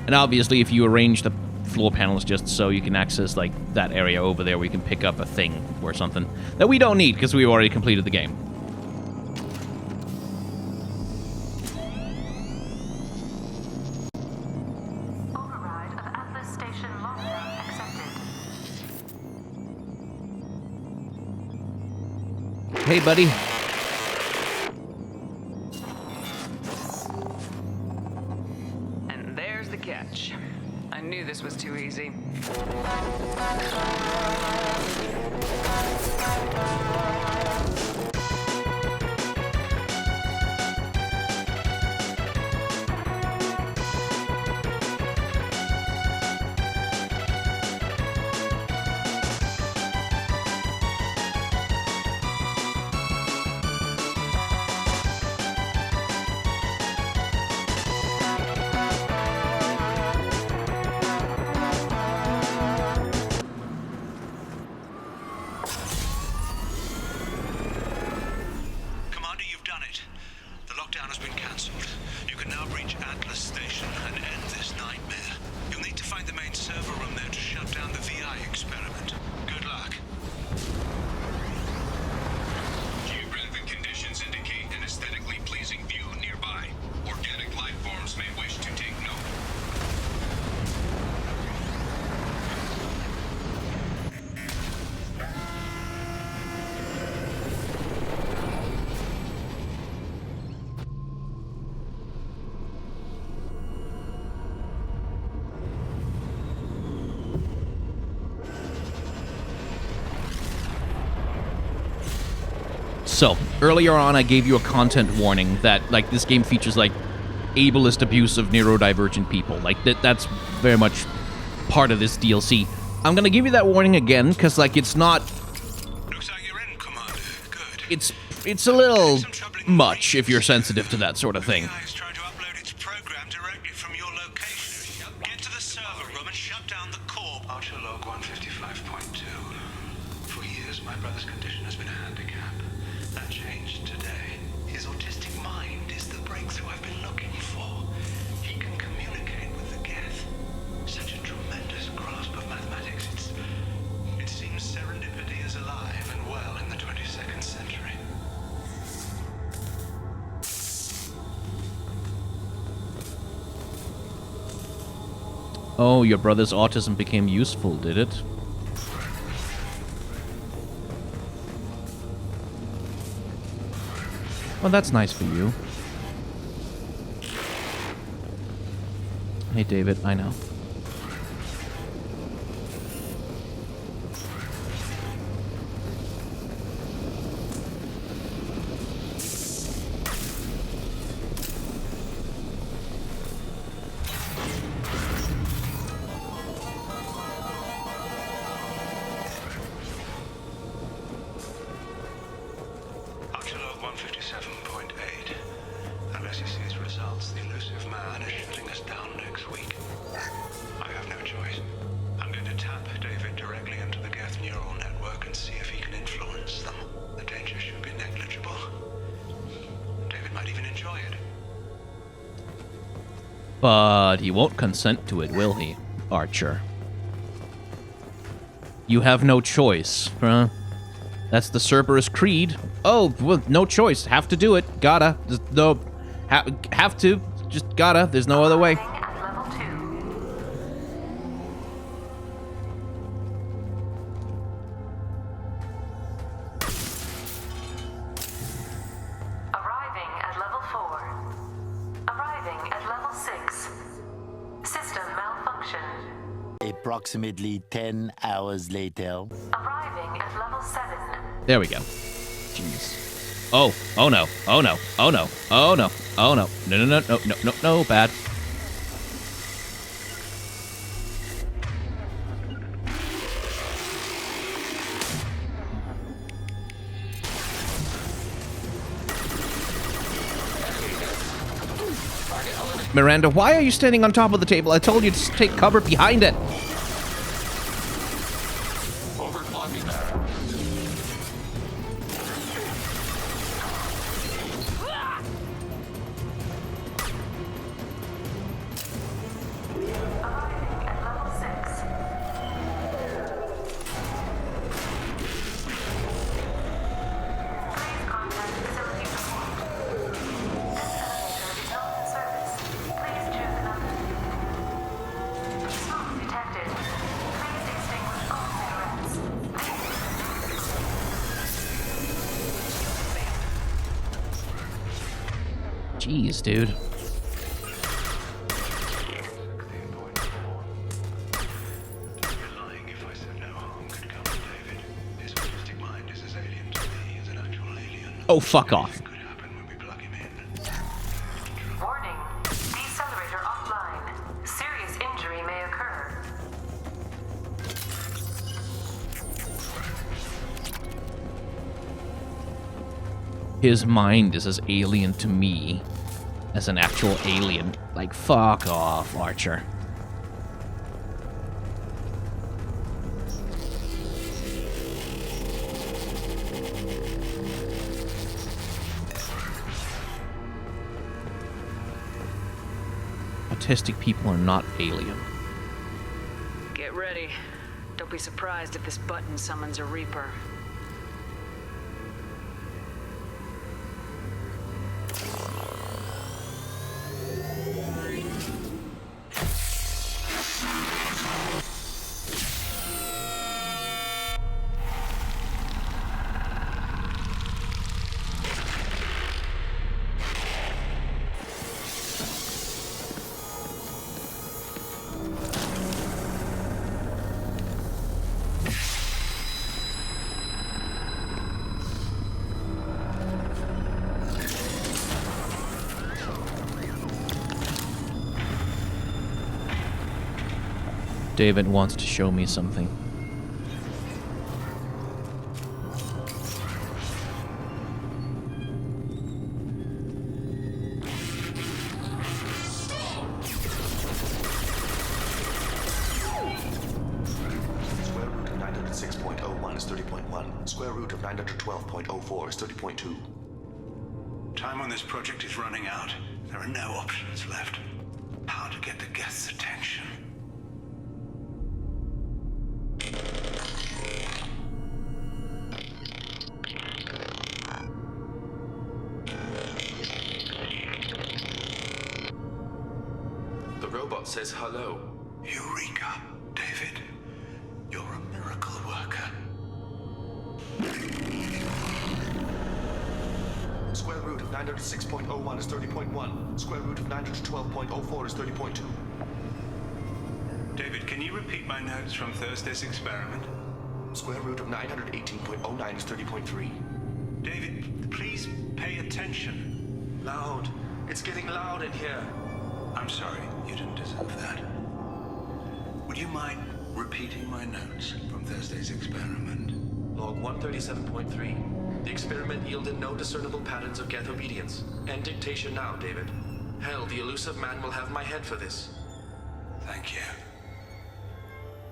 Speaker 1: And obviously, if you arrange the floor panels just so you can access, like, that area over there where you can pick up a thing or something that we don't need because we already completed the game.
Speaker 8: Override of Atlas Station lockdown accepted.
Speaker 1: Hey, buddy.
Speaker 11: And there's the catch. I knew this was too easy.
Speaker 22: Commander, you've done it. The lockdown has been cancelled. You can now breach Atlas Station and end this nightmare. You'll need to find the main server room there to shut down the VI experiment. Good luck.
Speaker 10: Geographic conditions indicate an aesthetically pleasing view nearby. Organic life forms may wish to take note.
Speaker 1: So, earlier on I gave you a content warning that, like, this game features, like, ableist abuse of neurodivergent people. Like, that's very much part of this DLC. I'm gonna give you that warning again, because, like, it's not...
Speaker 22: Looks like you're in, Commander. Good.
Speaker 1: It's a little much if you're sensitive to that sort of thing.
Speaker 22: VI is trying to upload its program directly from your location. Get to the server room and shut down the core. Archer log 155.2. For years, my brother's condition has been a handicap. That changed today. His autistic mind is the breakthrough I've been looking for. He can communicate with the geth. Such a tremendous grasp of mathematics.
Speaker 1: Oh, your brother's autism became useful, did it? Well, that's nice for you. Hey, David, I know.
Speaker 22: Unless he sees results, the elusive man is shutting us down next week. I have no choice. I'm going to tap David directly into the Geth neural network and see if he can influence them. The danger should be negligible. David might even enjoy it.
Speaker 1: But he won't consent to it, will he, Archer? You have no choice, huh? That's the Cerberus creed. Oh, well, no choice. Have to do it. Gotta. No, have to. Just gotta. There's no other way.
Speaker 8: Arriving at level 4. Arriving at level 6. System malfunction.
Speaker 4: Approximately 10 hours later.
Speaker 8: Arriving at level 7.
Speaker 1: There we go. Jeez. Oh, oh no, oh no, oh no, oh no, oh no, no, no, no, no, no, no, no, bad. Miranda, why are you standing on top of the table? I told you to take cover behind it. Jeez, dude. Oh, fuck off.
Speaker 8: Warning. Decelerator offline. Serious injury may occur.
Speaker 1: His mind is as alien to me as an actual alien. Like, fuck off, Archer. Autistic people are not alien.
Speaker 3: Get ready. Don't be surprised if this button summons a Reaper.
Speaker 1: David wants to show me something.
Speaker 15: Square root of 906.01 is 30.1. Square root of 912.04 is 30.2.
Speaker 9: Time on this project is running out. There are no options left. How to get the Geth's attention.
Speaker 15: The robot says hello.
Speaker 9: Eureka, David. You're a miracle worker.
Speaker 15: Square root of 906.01 is 30.1. Square root of 912.04 is 30.2.
Speaker 9: David, can you repeat my notes from Thursday's experiment?
Speaker 15: Square root of 918.09 is 30.3.
Speaker 9: David, please pay attention.
Speaker 15: Loud. It's getting loud in here.
Speaker 9: I'm sorry, you didn't deserve that. Would you mind repeating my notes from Thursday's experiment?
Speaker 15: Log 137.3. The experiment yielded no discernible patterns of Geth obedience. End dictation now, David. Hell, the elusive man will have my head for this.
Speaker 9: Thank you.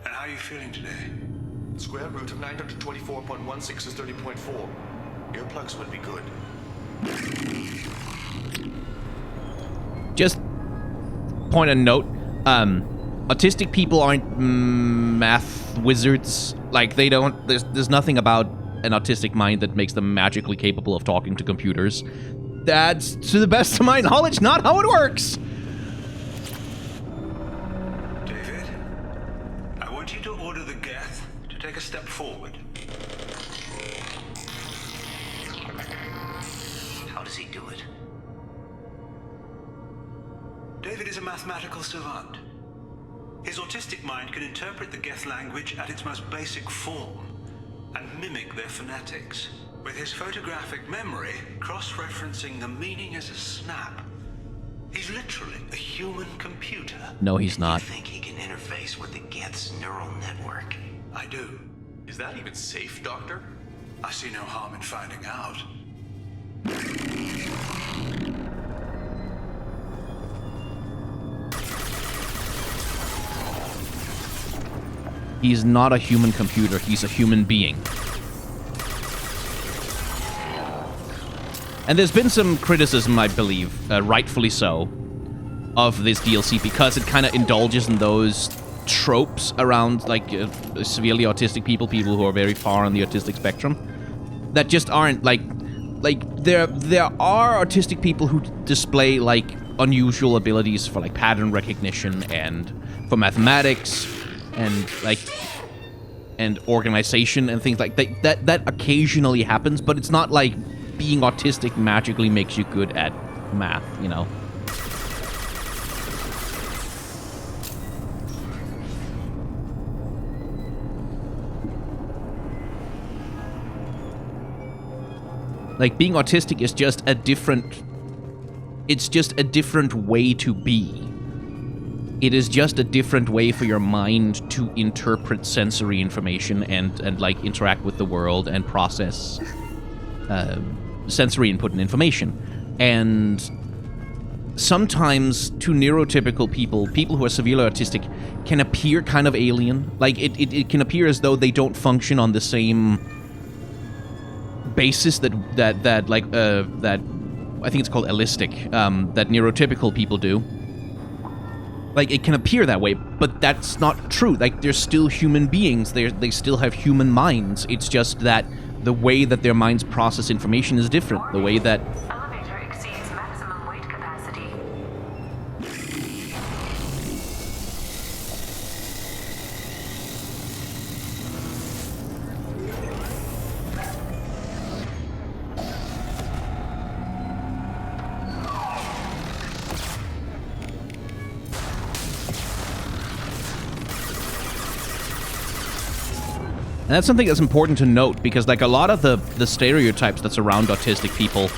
Speaker 9: And how are you feeling today?
Speaker 15: Square root of 924.16 is 30.4. Earplugs would be good.
Speaker 1: Just point a note. Autistic people aren't math wizards. Like, they don't... There's nothing about an autistic mind that makes them magically capable of talking to computers. That's, to the best of my knowledge, not how it works!
Speaker 9: David, I want you to order the Geth to take a step forward.
Speaker 14: How does he do it?
Speaker 9: David is a mathematical savant. His autistic mind can interpret the Geth language at its most basic form and mimic their phonetics, with his photographic memory cross-referencing the meaning as a snap. He's literally a human computer.
Speaker 1: No, he's not.
Speaker 14: You think he can interface with the Geth's neural network?
Speaker 9: I do.
Speaker 15: Is that even safe, Doctor?
Speaker 9: I see no harm in finding out.
Speaker 1: He's not a human computer, he's a human being. And there's been some criticism, I believe, rightfully so, of this DLC because it kind of indulges in those tropes around, like, severely autistic people who are very far on the autistic spectrum, that just aren't, like there are autistic people who display, like, unusual abilities for, like, pattern recognition and for mathematics and, like, and organization and things like that. That occasionally happens, but it's not like being autistic magically makes you good at math, you know? Like, being autistic is just a different... It's just a different way to be. It is just a different way for your mind to interpret sensory information and like, interact with the world and process sensory input and information. And sometimes, to neurotypical people who are severely autistic can appear kind of alien. Like, it can appear as though they don't function on the same basis that I think it's called allistic, that neurotypical people do. Like, it can appear that way, but that's not true. Like, they're still human beings. They still have human minds. It's just that the way that their minds process information is different. The way that...
Speaker 8: Elevator exceeds maximum weight capacity.
Speaker 1: And that's something that's important to note, because, like, a lot of the stereotypes that surround autistic people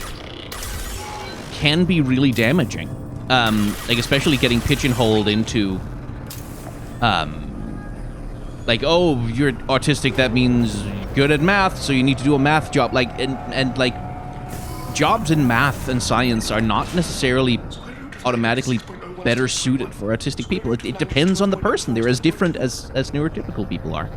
Speaker 1: can be really damaging. Like, especially getting pigeonholed into, like, oh, you're autistic, that means good at math, so you need to do a math job. Like, and like, jobs in math and science are not necessarily automatically better suited for autistic people. It depends on the person. They're as different as neurotypical people are.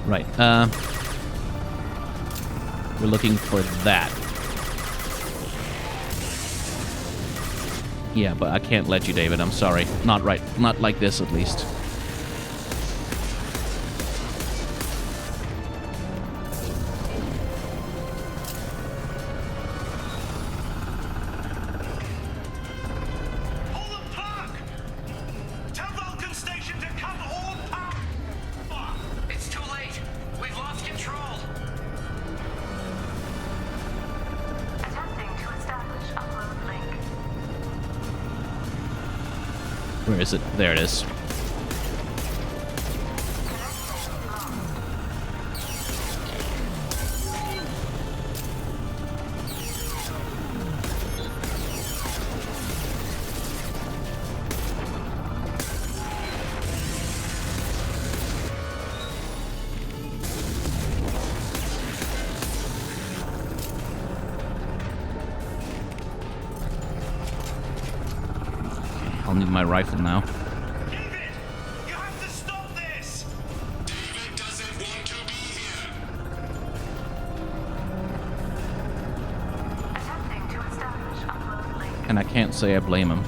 Speaker 1: Right, we're looking for that. Yeah, but I can't let you, David. I'm sorry. Not right. Not like this, at least. Where is it? There it is. I'll need my rifle now. And I can't say I blame him.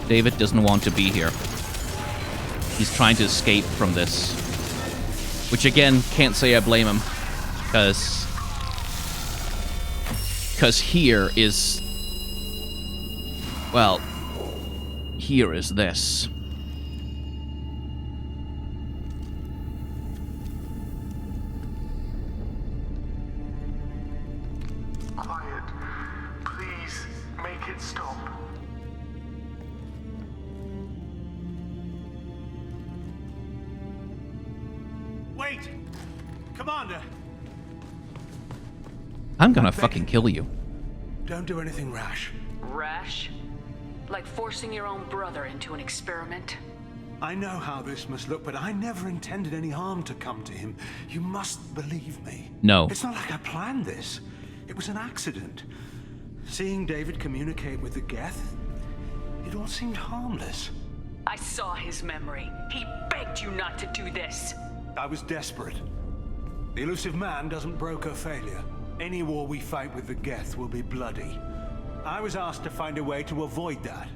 Speaker 1: David doesn't want to be here. He's trying to escape from this. Which again, can't say I blame him. Because here is... well... here is this.
Speaker 2: Quiet. Please, make it stop.
Speaker 9: Wait! Commander!
Speaker 1: I'm gonna fucking kill you.
Speaker 9: Don't do anything rash.
Speaker 3: Rash? Like forcing your own brother into an experiment?
Speaker 9: I know how this must look, but I never intended any harm to come to him. You must believe me.
Speaker 1: No.
Speaker 9: It's not like I planned this. It was an accident. Seeing David communicate with the Geth, it all seemed harmless.
Speaker 3: I saw his memory. He begged you not to do this.
Speaker 9: I was desperate. The elusive man doesn't broker failure. Any war we fight with the Geth will be bloody. I was asked to find a way to avoid that.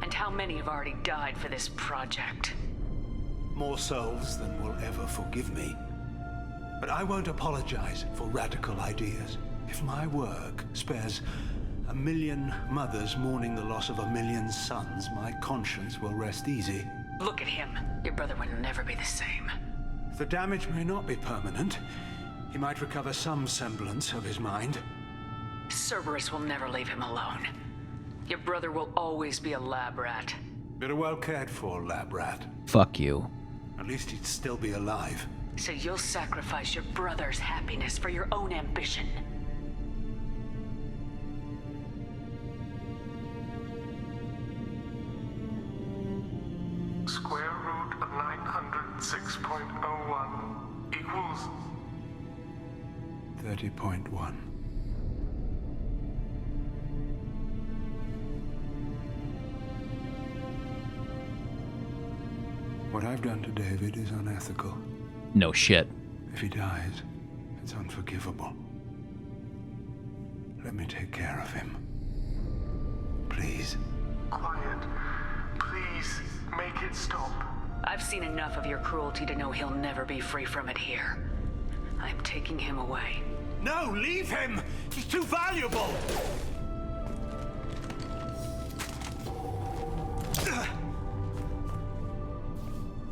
Speaker 3: And how many have already died for this project?
Speaker 9: More souls than will ever forgive me. But I won't apologize for radical ideas. If my work spares 1 million mothers mourning the loss of 1 million sons, my conscience will rest easy.
Speaker 3: Look at him. Your brother would never be the same.
Speaker 9: The damage may not be permanent. He might recover some semblance of his mind.
Speaker 3: Cerberus will never leave him alone. Your brother will always be a lab rat.
Speaker 9: But a well cared for lab rat.
Speaker 1: Fuck you.
Speaker 9: At least he'd still be alive.
Speaker 3: So you'll sacrifice your brother's happiness for your own ambition.
Speaker 2: Square root of 906.01 equals
Speaker 9: 30.1. What I've done to David is unethical.
Speaker 1: No shit.
Speaker 9: If he dies, it's unforgivable. Let me take care of him. Please.
Speaker 2: Quiet. Please, make it stop.
Speaker 3: I've seen enough of your cruelty to know he'll never be free from it here. I'm taking him away.
Speaker 9: No, leave him! He's too valuable!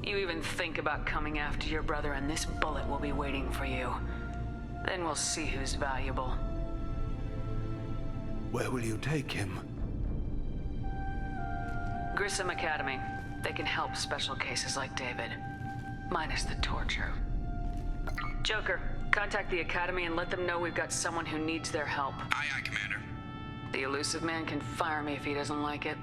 Speaker 3: You even think about coming after your brother and this bullet will be waiting for you. Then we'll see who's valuable.
Speaker 9: Where will you take him?
Speaker 3: Grissom Academy. They can help special cases like David. Minus the torture. Joker, contact the Academy and let them know we've got someone who needs their help.
Speaker 10: Aye, aye, Commander.
Speaker 3: The elusive man can fire me if he doesn't like it.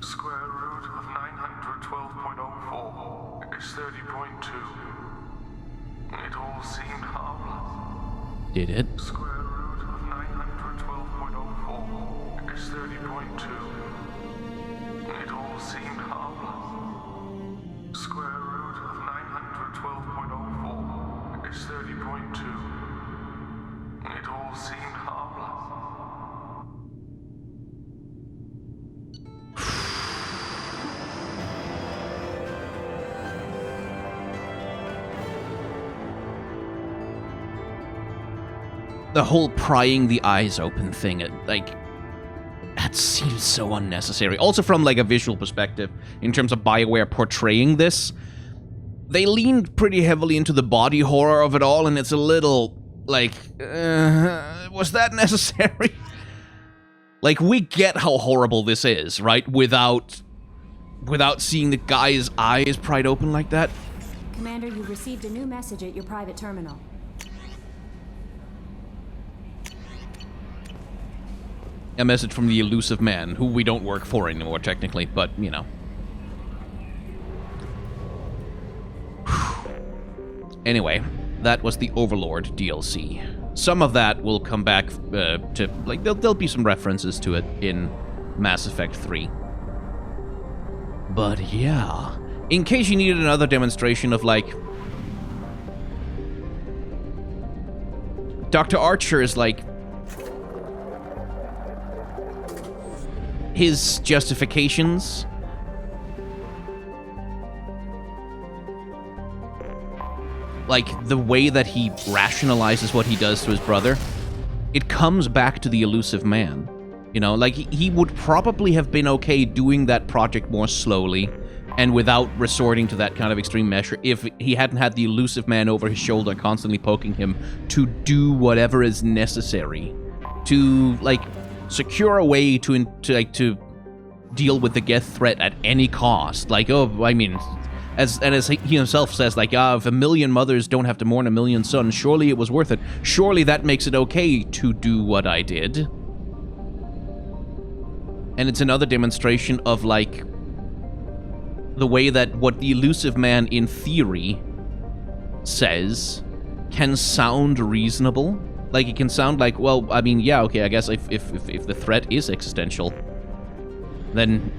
Speaker 2: Square root of 912.04 is 30.2. It all seemed harmless.
Speaker 1: Did it?
Speaker 2: Square root of 912.04 is 30.2. It all seemed harmless. Square root of 912.04 is 30.2. It all seemed harmless.
Speaker 1: The whole prying the eyes open thing, that seems so unnecessary. Also from, a visual perspective, in terms of BioWare portraying this, they leaned pretty heavily into the body horror of it all, and it's a little, was that necessary? We get how horrible this is, right? Without seeing the guy's eyes pried open like that.
Speaker 17: Commander, you've received a new message at your private terminal.
Speaker 1: A message from the elusive man, who we don't work for anymore, technically, but, you know. Anyway, that was the Overlord DLC. Some of that will come back to, there'll be some references to it in Mass Effect 3. But, yeah. In case you needed another demonstration of, Dr. Archer is, his justifications. The way that he rationalizes what he does to his brother, it comes back to the elusive man. You know, he would probably have been okay doing that project more slowly and without resorting to that kind of extreme measure if he hadn't had the elusive man over his shoulder constantly poking him to do whatever is necessary to, secure a way to deal with the Geth threat at any cost. As he himself says, if a million mothers don't have to mourn a million sons, surely it was worth it. Surely that makes it okay to do what I did. And it's another demonstration of, the way that what the elusive man, in theory, says can sound reasonable. It can sound yeah, okay, I guess if the threat is existential, then,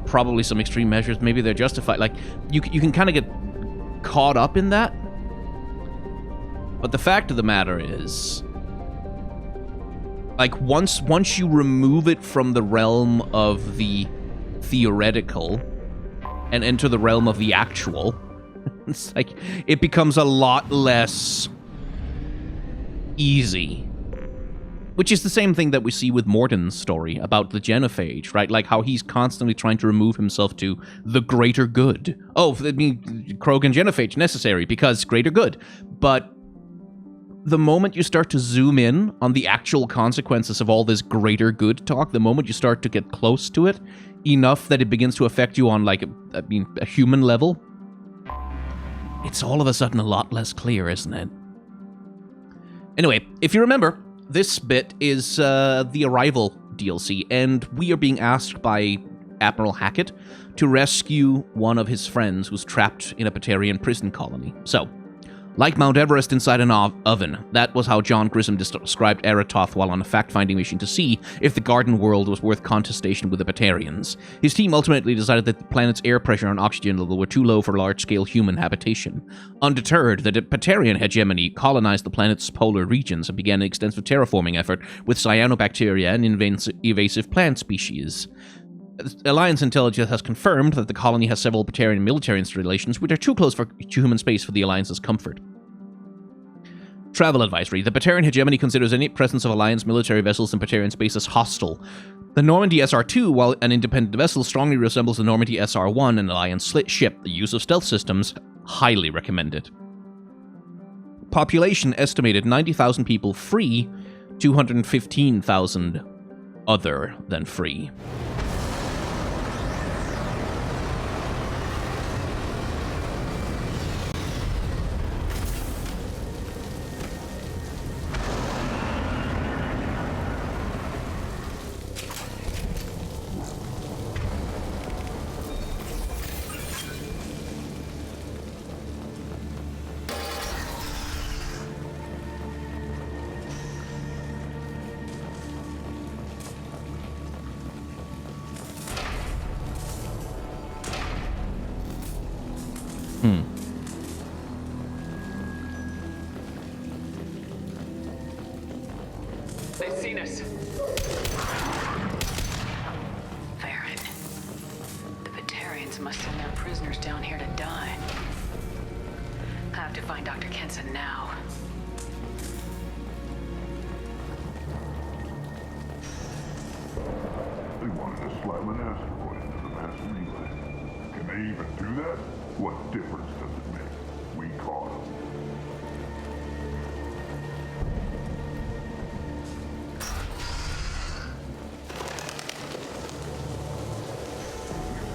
Speaker 1: probably some extreme measures, maybe they're justified. You can kind of get caught up in that. But the fact of the matter is, once you remove it from the realm of the theoretical and enter the realm of the actual, it's it becomes a lot less easy. Which is the same thing that we see with Morden's story about the genophage, right? How he's constantly trying to remove himself to the greater good. Oh, I mean, Krogan genophage necessary because greater good. But the moment you start to zoom in on the actual consequences of all this greater good talk, the moment you start to get close to it enough that it begins to affect you on, a human level, it's all of a sudden a lot less clear, isn't it? Anyway, if you remember, this bit is the Arrival DLC, and we are being asked by Admiral Hackett to rescue one of his friends who's trapped in a Batarian prison colony. So, like Mount Everest inside an oven, that was how John Grissom described Erethoth while on a fact-finding mission to see if the Garden World was worth contestation with the Batarians. His team ultimately decided that the planet's air pressure and oxygen level were too low for large-scale human habitation. Undeterred, the Batarian hegemony colonized the planet's polar regions and began an extensive terraforming effort with cyanobacteria and invasive plant species. Alliance intelligence has confirmed that the colony has several Batarian military installations which are too close for human space for the Alliance's comfort. Travel advisory. The Batarian hegemony considers any presence of Alliance military vessels in Batarian space as hostile. The Normandy SR-2, while an independent vessel, strongly resembles the Normandy SR-1, an Alliance ship. The use of stealth systems, highly recommended. Population estimated 90,000 people free, 215,000 other than free.
Speaker 3: They've seen us. Farron. The Batarians must send their prisoners down here to die. I have to find Dr. Kenson now.
Speaker 12: They wanted to slam an asteroid into the mass relay. Can they even do that? What difference does it make? We caught them.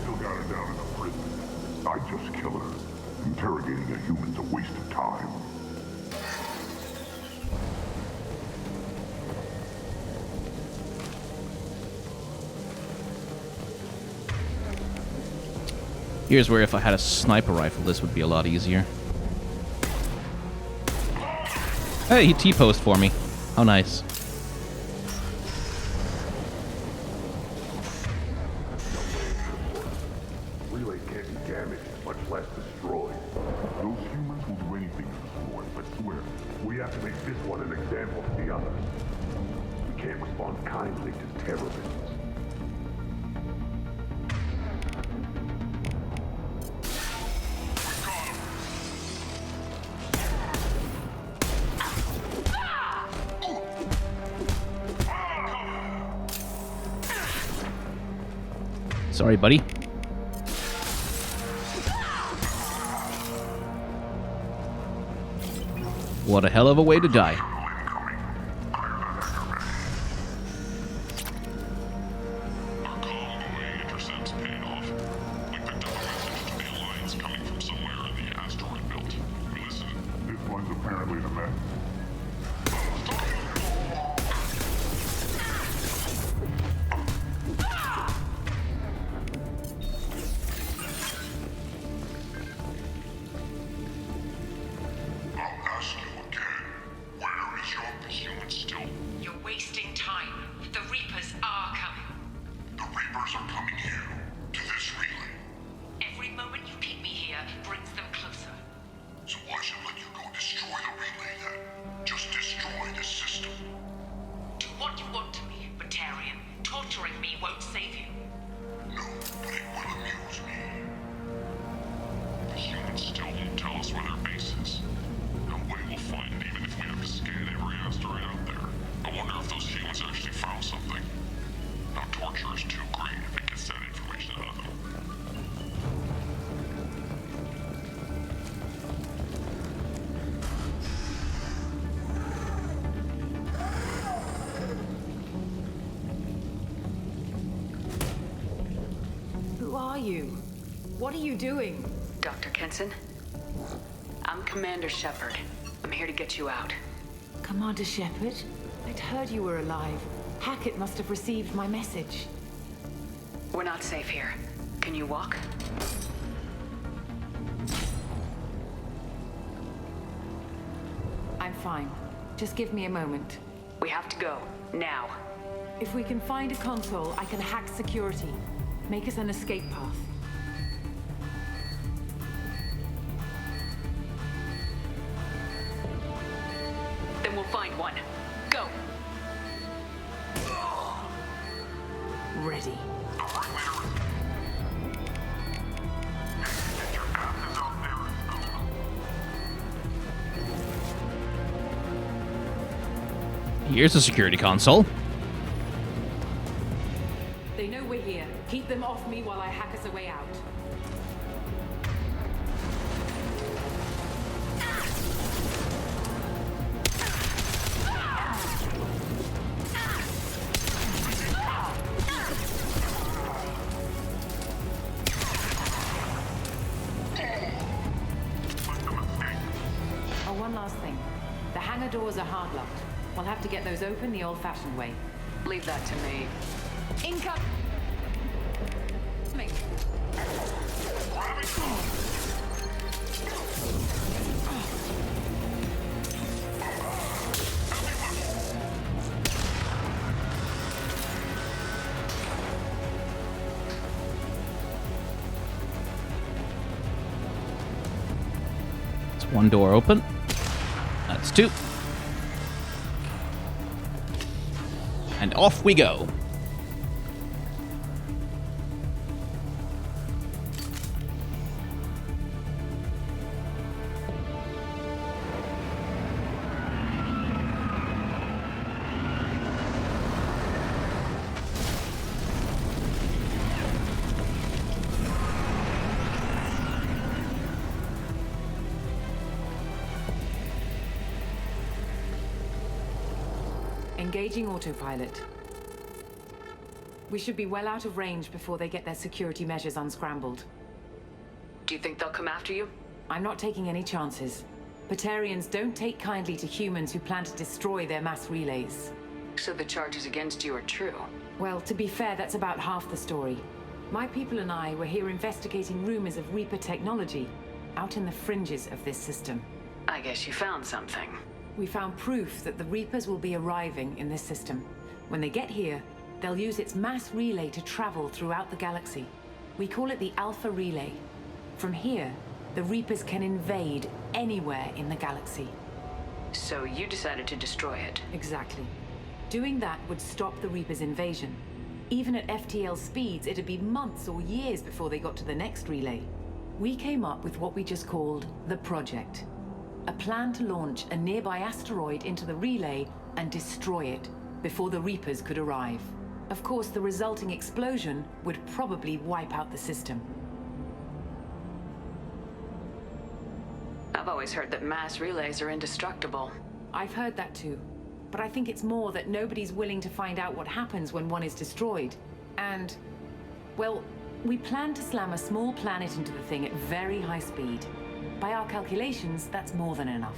Speaker 12: Still got her down in the prison. I just kill her. Interrogating a human's a waste of time.
Speaker 1: Here's where if I had a sniper rifle, this would be a lot easier. Hey, he T-posed for me. How nice.
Speaker 12: Relay can't be damaged, much less destroyed. Those humans will do anything to destroy it, but swear, we have to make this one an example to the others. We can't respond kindly to terrorists.
Speaker 1: Sorry, buddy. What a hell of a way to die.
Speaker 12: Intercepts paid off. We picked up a message to the Alliance coming from somewhere in the asteroid belt. Listen, this one's apparently the mess. I'll ask you again. Where is your human still?
Speaker 8: You're wasting time. The Reapers are coming.
Speaker 12: The Reapers are coming here, to this relay.
Speaker 8: Every moment you keep me here brings them closer.
Speaker 12: So why should I let you go destroy the relay then? Just destroy this system.
Speaker 8: Do what you want to me, Batarian. Torturing me won't save you.
Speaker 12: No, but it will amuse me. The humans still won't tell us where their base is. Nobody will find it even if we have to scan every asteroid out there. I wonder if those humans actually found something. Now torture is too great if it gets that information out of them.
Speaker 13: Who are you? What are you doing?
Speaker 3: Dr. Kenson? I'm Commander Shepard. I'm here to get you out.
Speaker 13: Commander Shepard? I'd heard you were alive. Hackett must have received my message.
Speaker 3: We're not safe here. Can you walk?
Speaker 13: I'm fine. Just give me a moment.
Speaker 3: We have to go. Now.
Speaker 13: If we can find a console, I can hack security. Make us an escape path.
Speaker 3: Then we'll find one. Go!
Speaker 13: Ready.
Speaker 1: Here's the security console.
Speaker 13: They know we're here. Keep them off me while I hack us a way out. Oh, one last thing. The hangar doors are hard locked. We'll have to get those open the old-fashioned way.
Speaker 3: Leave that to me.
Speaker 13: Incoming!
Speaker 1: One door open. That's two. And off we go.
Speaker 13: Engaging autopilot. We should be well out of range before they get their security measures unscrambled.
Speaker 3: Do you think they'll come after you?
Speaker 13: I'm not taking any chances. Batarians don't take kindly to humans who plan to destroy their mass relays.
Speaker 3: So the charges against you are true?
Speaker 13: Well, to be fair, that's about half the story. My people and I were here investigating rumors of Reaper technology out in the fringes of this system.
Speaker 3: I guess you found something.
Speaker 13: We found proof that the Reapers will be arriving in this system. When they get here, they'll use its mass relay to travel throughout the galaxy. We call it the Alpha Relay. From here, the Reapers can invade anywhere in the galaxy.
Speaker 3: So you decided to destroy it?
Speaker 13: Exactly. Doing that would stop the Reapers' invasion. Even at FTL speeds, it'd be months or years before they got to the next relay. We came up with what we just called the Project. A plan to launch a nearby asteroid into the relay and destroy it before the Reapers could arrive. Of course, the resulting explosion would probably wipe out the system.
Speaker 3: I've always heard that mass relays are indestructible.
Speaker 13: I've heard that too. But I think it's more that nobody's willing to find out what happens when one is destroyed. And, well, we plan to slam a small planet into the thing at very high speed. By our calculations, that's more than enough.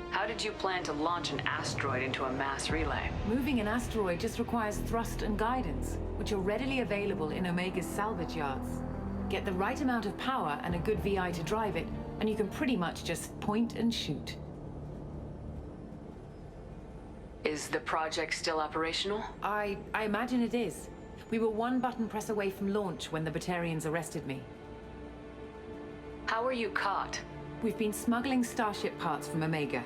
Speaker 3: How did you plan to launch an asteroid into a mass relay?
Speaker 13: Moving an asteroid just requires thrust and guidance, which are readily available in Omega's salvage yards. Get the right amount of power and a good VI to drive it, and you can pretty much just point and shoot.
Speaker 3: Is the project still operational?
Speaker 13: I imagine it is. We were one button press away from launch when the Batarians arrested me.
Speaker 3: How were you caught?
Speaker 13: We've been smuggling Starship parts from Omega.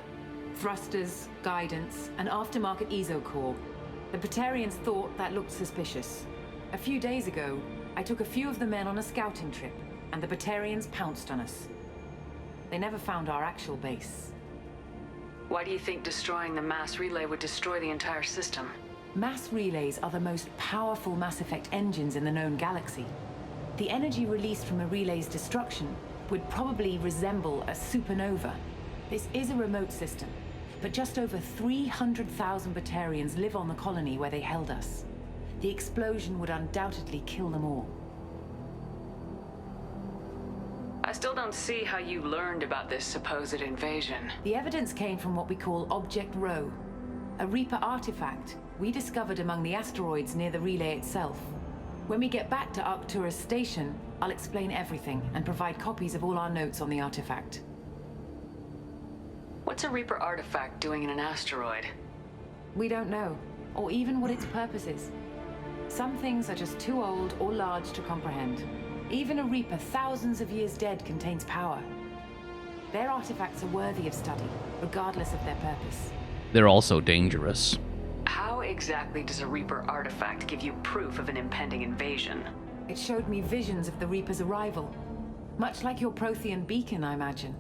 Speaker 13: Thrusters, guidance, and aftermarket ESO core. The Batarians thought that looked suspicious. A few days ago, I took a few of the men on a scouting trip, and the Batarians pounced on us. They never found our actual base.
Speaker 3: Why do you think destroying the mass relay would destroy the entire system?
Speaker 13: Mass relays are the most powerful Mass Effect engines in the known galaxy. The energy released from a relay's destruction would probably resemble a supernova. This is a remote system, but just over 300,000 Batarians live on the colony where they held us. The explosion would undoubtedly kill them all.
Speaker 3: I still don't see how you learned about this supposed invasion.
Speaker 13: The evidence came from what we call Object Rho, a Reaper artifact we discovered among the asteroids near the relay itself. When we get back to Arcturus Station, I'll explain everything and provide copies of all our notes on the artifact.
Speaker 3: What's a Reaper artifact doing in an asteroid?
Speaker 13: We don't know, or even what its purpose is. Some things are just too old or large to comprehend. Even a Reaper thousands of years dead contains power. Their artifacts are worthy of study, regardless of their purpose.
Speaker 1: They're also dangerous.
Speaker 3: How exactly does a Reaper artifact give you proof of an impending invasion?
Speaker 13: It showed me visions of the Reaper's arrival. Much like your Prothean beacon, I imagine.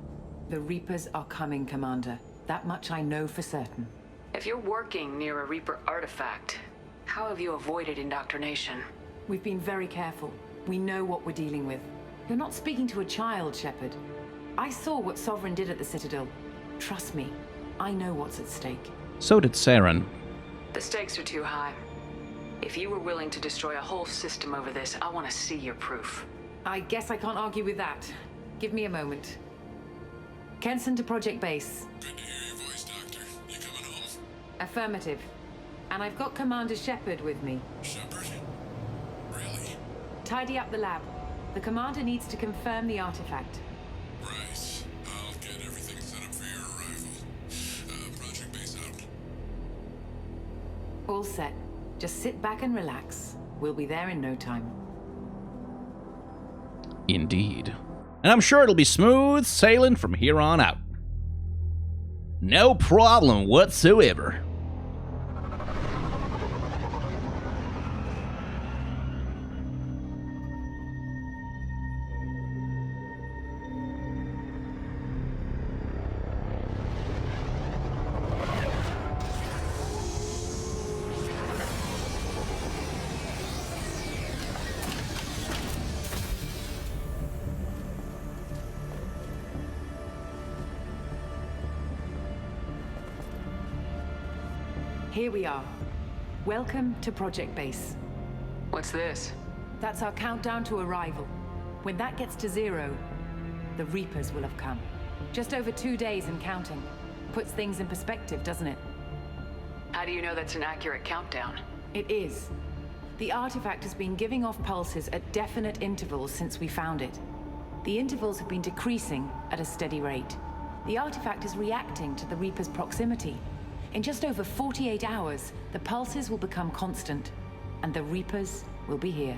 Speaker 13: The Reapers are coming, Commander. That much I know for certain.
Speaker 3: If you're working near a Reaper artifact, how have you avoided indoctrination?
Speaker 13: We've been very careful. We know what we're dealing with. You're not speaking to a child, Shepard. I saw what Sovereign did at the Citadel. Trust me, I know what's at stake.
Speaker 1: So did Saren.
Speaker 3: The stakes are too high. If you were willing to destroy a whole system over this, I want to see your proof.
Speaker 13: I guess I can't argue with that. Give me a moment. Kenson to Project Base.
Speaker 12: Good to hear your voice, Doctor. You coming home?
Speaker 13: Affirmative. And I've got Commander Shepard with me.
Speaker 12: Shepard? Really?
Speaker 13: Tidy up the lab. The Commander needs to confirm the artifact.
Speaker 12: Right. I'll get everything set up for your arrival. Project Base out.
Speaker 13: All set. Just sit back and relax. We'll be there in no time.
Speaker 1: Indeed. and I'm sure it'll be smooth sailing from here on out. No problem whatsoever.
Speaker 13: Here we are. Welcome to Project Base.
Speaker 3: What's this?
Speaker 13: That's our countdown to arrival. When that gets to 0, the Reapers will have come. Just over 2 days and counting. Puts things in perspective, doesn't it?
Speaker 3: How do you know that's an accurate countdown?
Speaker 13: It is. The artifact has been giving off pulses at definite intervals since we found it. The intervals have been decreasing at a steady rate. The artifact is reacting to the Reaper's proximity. In just over 48 hours, the pulses will become constant, and the Reapers will be here.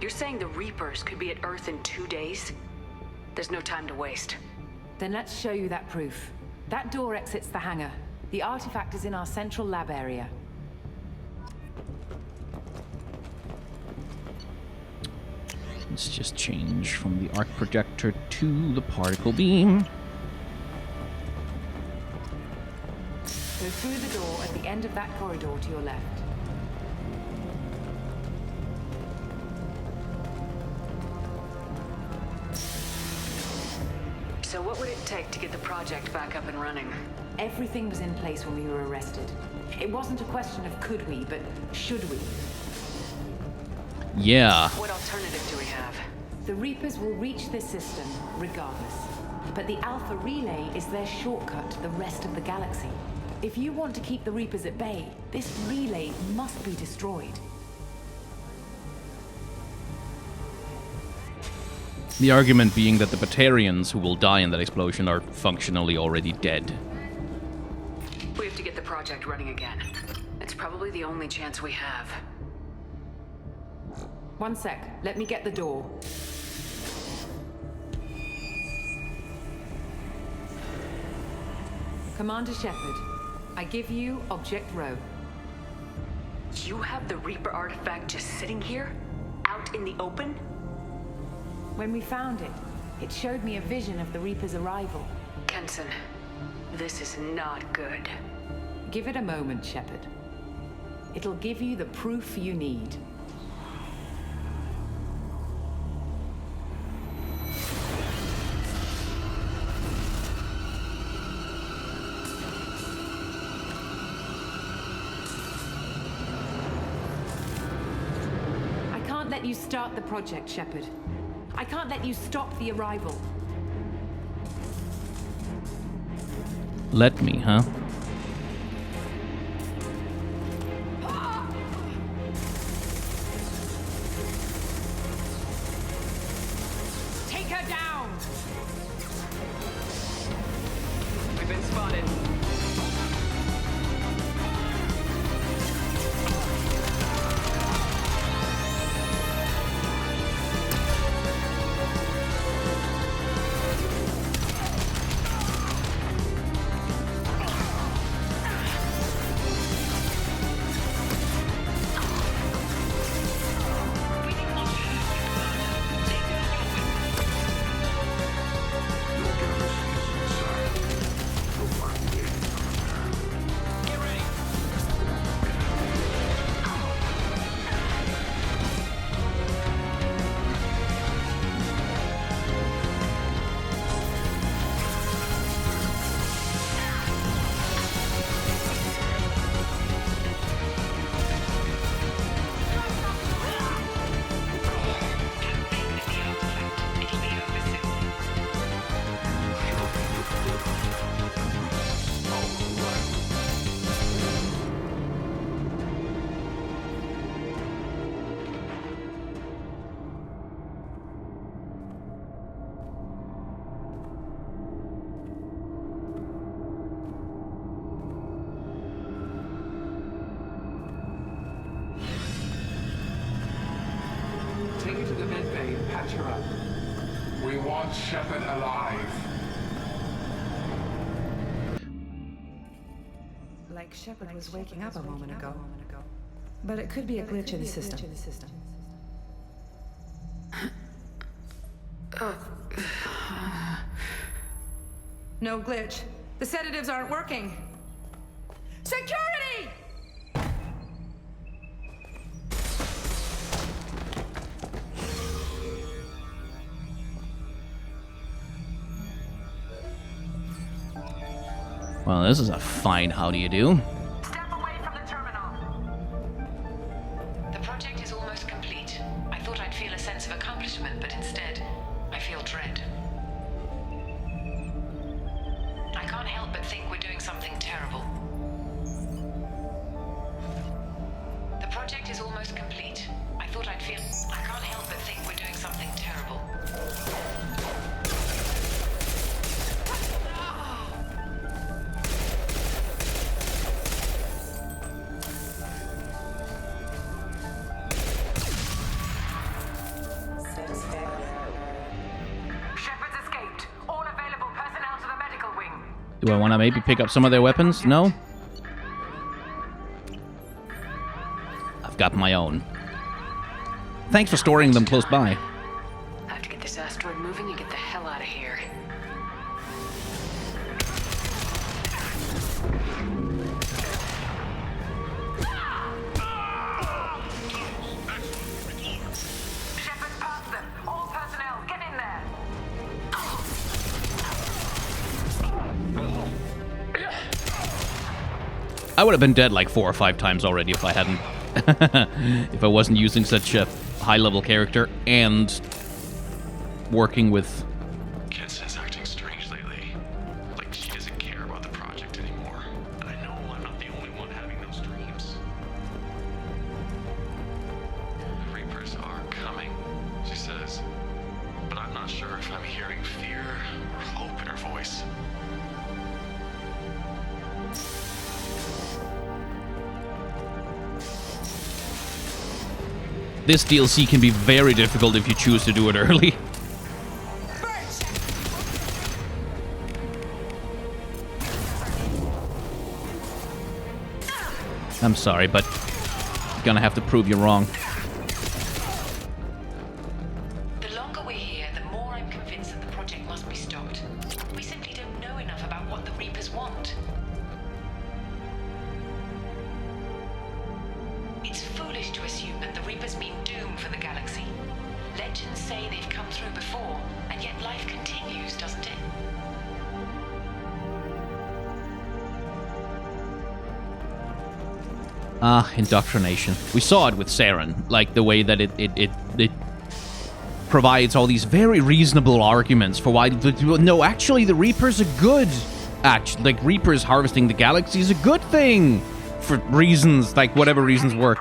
Speaker 3: You're saying the Reapers could be at Earth in 2 days? There's no time to waste.
Speaker 13: Then let's show you that proof. That door exits the hangar. The artifact is in our central lab area.
Speaker 1: Let's just change from the arc projector to the particle beam.
Speaker 13: Go through the door at the end of that corridor to your left.
Speaker 3: So what would it take to get the project back up and running?
Speaker 13: Everything was in place when we were arrested. It wasn't a question of could we, but should we.
Speaker 1: Yeah.
Speaker 3: What alternative do we have?
Speaker 13: The Reapers will reach this system regardless. But the Alpha Relay is their shortcut to the rest of the galaxy. If you want to keep the Reapers at bay, this relay must be destroyed.
Speaker 1: The argument being that the Batarians who will die in that explosion are functionally already dead.
Speaker 3: We have to get the project running again. It's probably the only chance we have.
Speaker 13: One sec. Let me get the door. Commander Shepard, I give you Object Row.
Speaker 3: You have the Reaper artifact just sitting here? Out in the open?
Speaker 13: When we found it, it showed me a vision of the Reaper's arrival.
Speaker 3: Kenson, this is not good.
Speaker 13: Give it a moment, Shepard. It'll give you the proof you need. I can't let you start the project, Shepard. I can't let you stop the arrival.
Speaker 1: Let me, huh?
Speaker 13: Take her down!
Speaker 3: We've been spotted.
Speaker 5: Take her to the med bay and patch her up. We want Shepard alive.
Speaker 18: Like Shepard was waking up a moment ago. But it could be a glitch in the system. No glitch. The sedatives aren't working. Security!
Speaker 1: Well, this is a fine how do you do.
Speaker 8: Step away from the terminal.
Speaker 13: The project is almost complete. I thought I'd feel a sense of accomplishment, but instead, I feel dread. I can't help but think we're doing something terrible. The project is almost complete. I thought I'd feel... I can't help but think we're doing something terrible.
Speaker 1: Do I want to maybe pick up some of their weapons? No? I've got my own. Thanks for storing them close by.
Speaker 3: I have to get this asteroid moving and get the hell out of here.
Speaker 8: Shepard past them. All personnel, get in there.
Speaker 1: I would have been dead like 4 or 5 times already if I hadn't... if I wasn't using such a high-level character and working with...
Speaker 15: Kenson's acting strange lately. Like she doesn't care about the project anymore. And I know I'm not the only one having those dreams. The Reapers are coming, she says. But I'm not sure if I'm hearing fear or hope in her voice.
Speaker 1: This DLC can be very difficult if you choose to do it early. I'm sorry, but I'm gonna have to prove you wrong.
Speaker 13: The longer we're here, the more I'm convinced that the project must be stopped. We simply don't know enough about what the Reapers want. It's foolish to assume that the Reapers mean doom for the galaxy. Legends say they've come through before, and yet life continues, doesn't it?
Speaker 1: Indoctrination. We saw it with Saren, like the way that it provides all these very reasonable arguments for why... No, actually, the Reapers are good. Actually, like, Reapers harvesting the galaxy is a good thing. For reasons, like, whatever reasons work.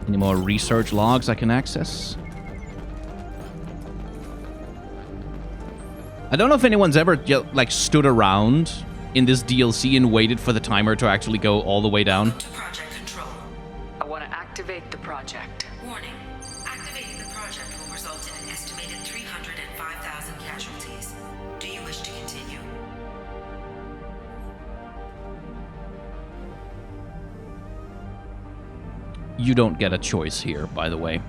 Speaker 1: Any more research logs I can access? I don't know if anyone's ever, like, stood around in this DLC and waited for the timer to actually go all the way down.
Speaker 3: Project control. I want to activate the project.
Speaker 18: Warning. Activating the project will result in an estimated 305,000 casualties. Do you wish to continue?
Speaker 1: You don't get a choice here, by the way.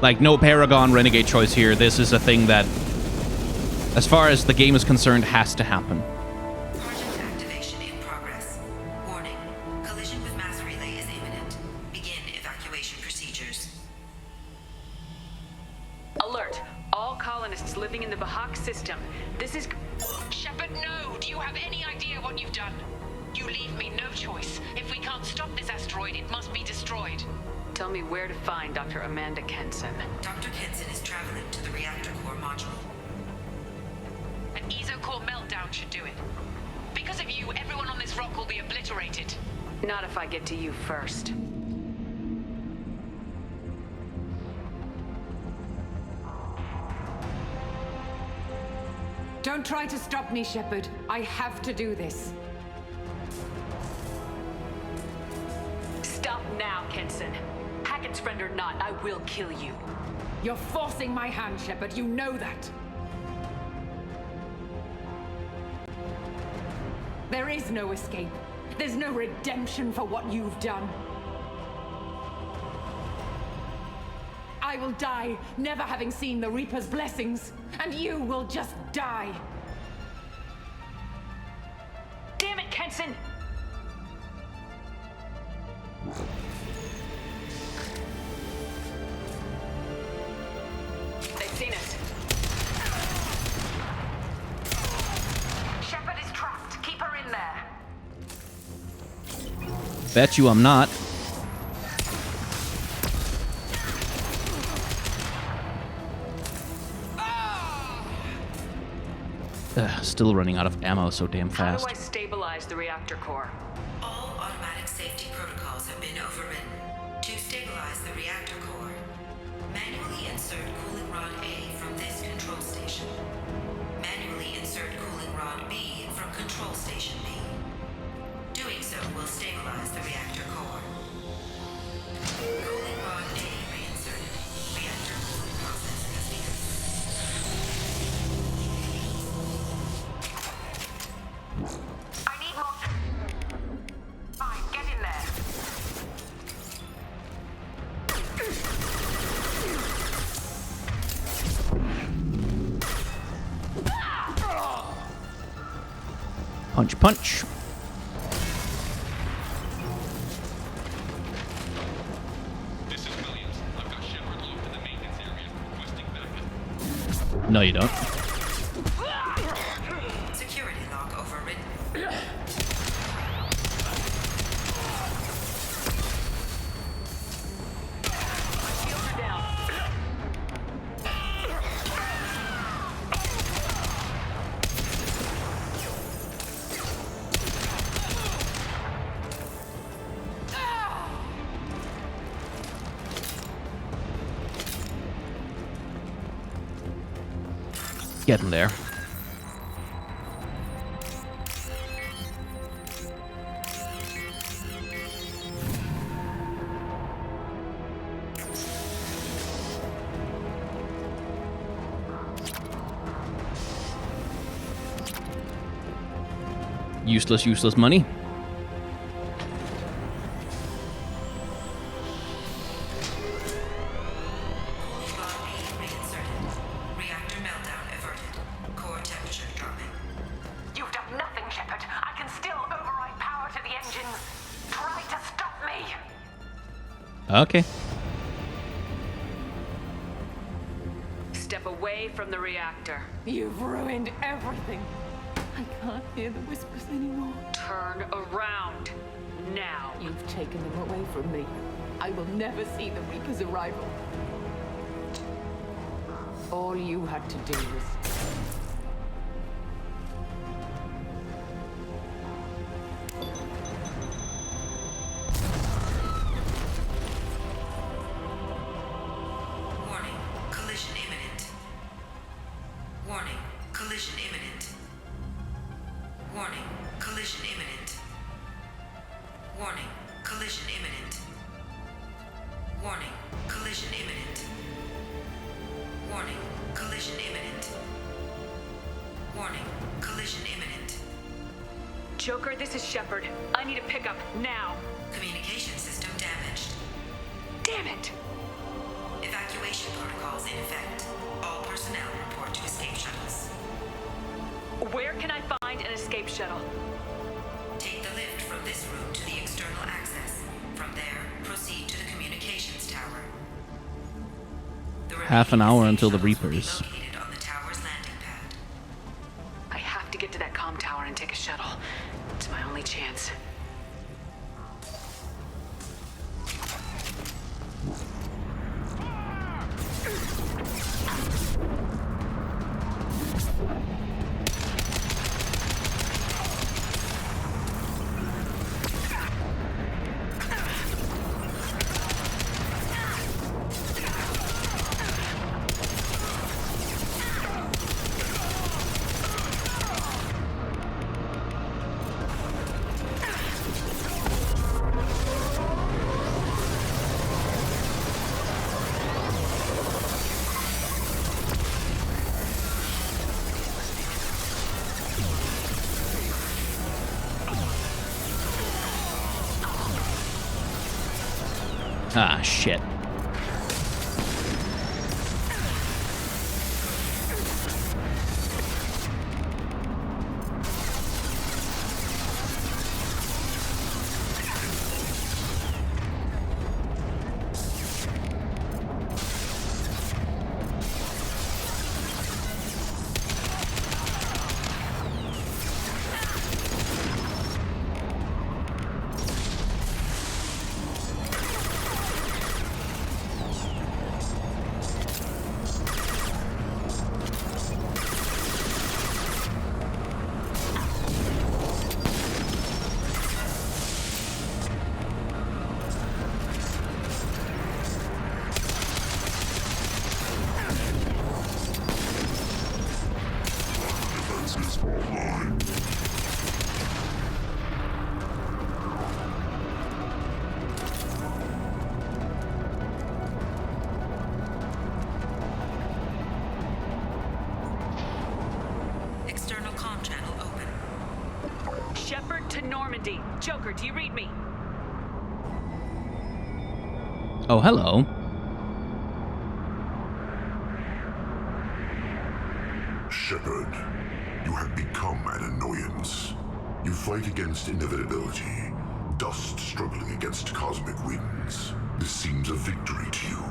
Speaker 1: Like, no Paragon Renegade choice here. This is a thing that, as far as the game is concerned, has to happen.
Speaker 18: Project activation in progress. Warning. Collision with mass relay is imminent. Begin evacuation procedures.
Speaker 3: Alert. All colonists living in the Bahak system. This is...
Speaker 11: Shepard, no! Do you have any idea what you've done? You leave me no choice. If we can't stop this asteroid, it must be destroyed.
Speaker 3: Tell me where to find Dr. Amanda Kenson.
Speaker 18: Dr. Kenson is traveling to the reactor core module.
Speaker 11: An ESO-core meltdown should do it. Because of you, everyone on this rock will be obliterated.
Speaker 3: Not if I get to you first.
Speaker 13: Don't try to stop me, Shepard. I have to do this.
Speaker 3: Stop now, Kenson. Hackett Morgan's friend or not, I will kill you.
Speaker 13: You're forcing my hand, Shepard. You know that. There is no escape. There's no redemption for what you've done. I will die, never having seen the Reaper's blessings, and you will just die.
Speaker 3: Damn it, Kenson! They've seen us.
Speaker 8: Shepard is trapped. Keep her in there.
Speaker 1: Bet you I'm not. Still running out of ammo so damn fast.
Speaker 3: How do I stabilize the reactor core?
Speaker 18: All automatic safety protocols have been overridden. To stabilize the reactor core, manually insert cooling rod A from this control station. Manually insert cooling rod B from control station B. Doing so will stabilize the reactor core. Cooling rod A reinserted. Reactor cooling process has begun.
Speaker 8: I need more. Fine, get in there.
Speaker 1: Punch, punch.
Speaker 10: This is Williams. I've got Shepard locked in the maintenance area, requesting backup.
Speaker 1: No, you don't.
Speaker 18: Security lock overridden.
Speaker 1: Getting there. Useless money.
Speaker 18: Reactor meltdown averted. Core temperature dropping.
Speaker 8: You've done nothing, Shepard. I can still override power to the engines. Try to stop me.
Speaker 1: Okay.
Speaker 3: Step away from the reactor.
Speaker 13: You've ruined everything. I can't hear the whispers anymore.
Speaker 3: Turn around. Now.
Speaker 13: You've taken them away from me. I will never see the Reaper's arrival. All you had to do was...
Speaker 18: Warning. Collision imminent. Warning. Collision imminent. Warning. Collision imminent. Warning. Collision imminent. Warning. Collision imminent. Warning. Collision imminent. Warning. Collision imminent.
Speaker 3: Joker, this is Shepard. I need a pickup now.
Speaker 18: Communication system damaged.
Speaker 3: Damn it!
Speaker 18: Evacuation protocols in effect. All personnel report to escape shuttles.
Speaker 3: Where can I find an escape shuttle?
Speaker 18: Take the lift from this room to the external access. From there, proceed to the communications tower.
Speaker 1: Half an hour until the Reapers.
Speaker 18: Located on the tower's landing pad.
Speaker 3: I have to get to that comm tower and take a shuttle. It's my only chance.
Speaker 1: Ah, shit.
Speaker 18: External comm channel open.
Speaker 3: Shepard to Normandy. Joker, do you read me?
Speaker 1: Oh, hello.
Speaker 12: Shepard, you have become an annoyance. You fight against inevitability, dust struggling against cosmic winds. This seems a victory to you.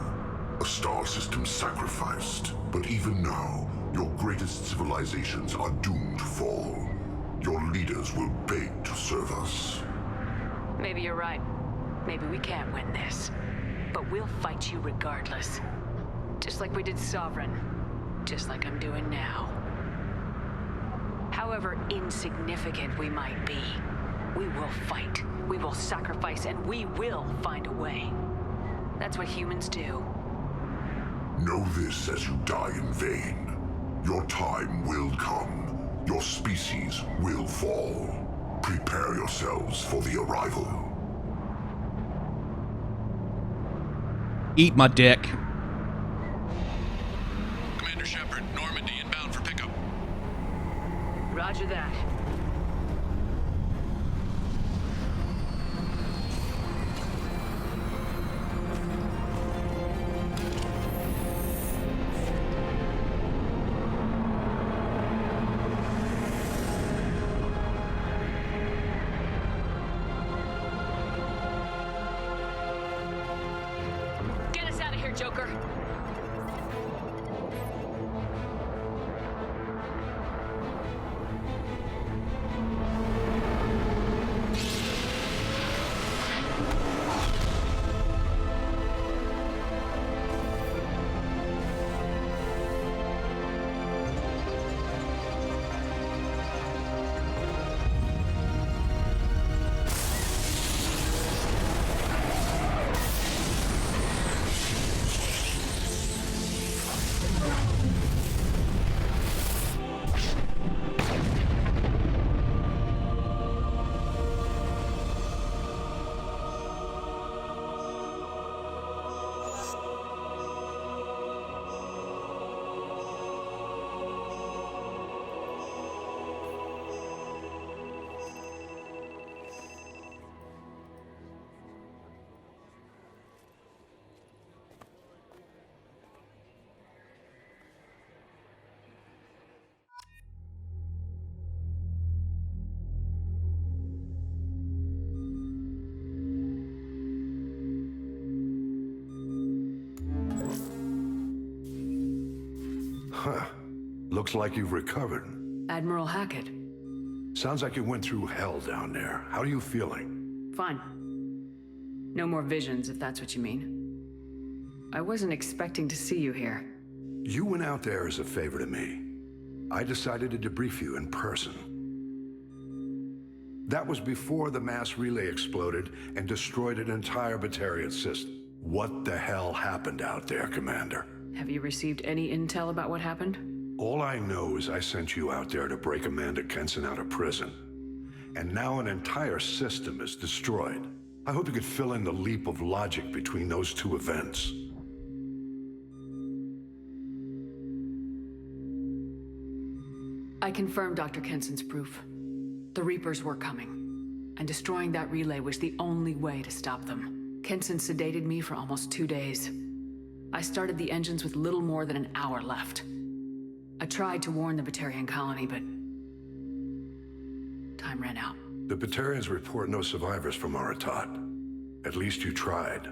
Speaker 12: A star system sacrificed. But even now, your greatest civilizations are doomed to fall. Your leaders will beg to serve us.
Speaker 3: Maybe you're right. Maybe we can't win this. But we'll fight you regardless. Just like we did Sovereign. Just like I'm doing now. However insignificant we might be, we will fight, we will sacrifice, and we will find a way. That's what humans do.
Speaker 12: Know this as you die in vain. Your time will come. Your species will fall. Prepare yourselves for the arrival.
Speaker 1: Eat my dick.
Speaker 10: Commander Shepard, Normandy inbound for pickup.
Speaker 3: Roger that. Get us out of here, Joker.
Speaker 9: Huh. Looks like you've recovered.
Speaker 3: Admiral Hackett.
Speaker 9: Sounds like you went through hell down there. How are you feeling?
Speaker 3: Fine. No more visions, if that's what you mean. I wasn't expecting to see you here.
Speaker 9: You went out there as a favor to me. I decided to debrief you in person. That was before the mass relay exploded and destroyed an entire Batarian system. What the hell happened out there, Commander?
Speaker 3: Have you received any intel about what happened?
Speaker 9: All I know is I sent you out there to break Amanda Kenson out of prison. And now an entire system is destroyed. I hope you could fill in the leap of logic between those two events.
Speaker 3: I confirmed Dr. Kenson's proof. The Reapers were coming, and destroying that relay was the only way to stop them. Kenson sedated me for almost 2 days. I started the engines with little more than an hour left. I tried to warn the Batarian colony, but time ran out.
Speaker 7: The Batarians report no survivors from Aratat. At least you tried.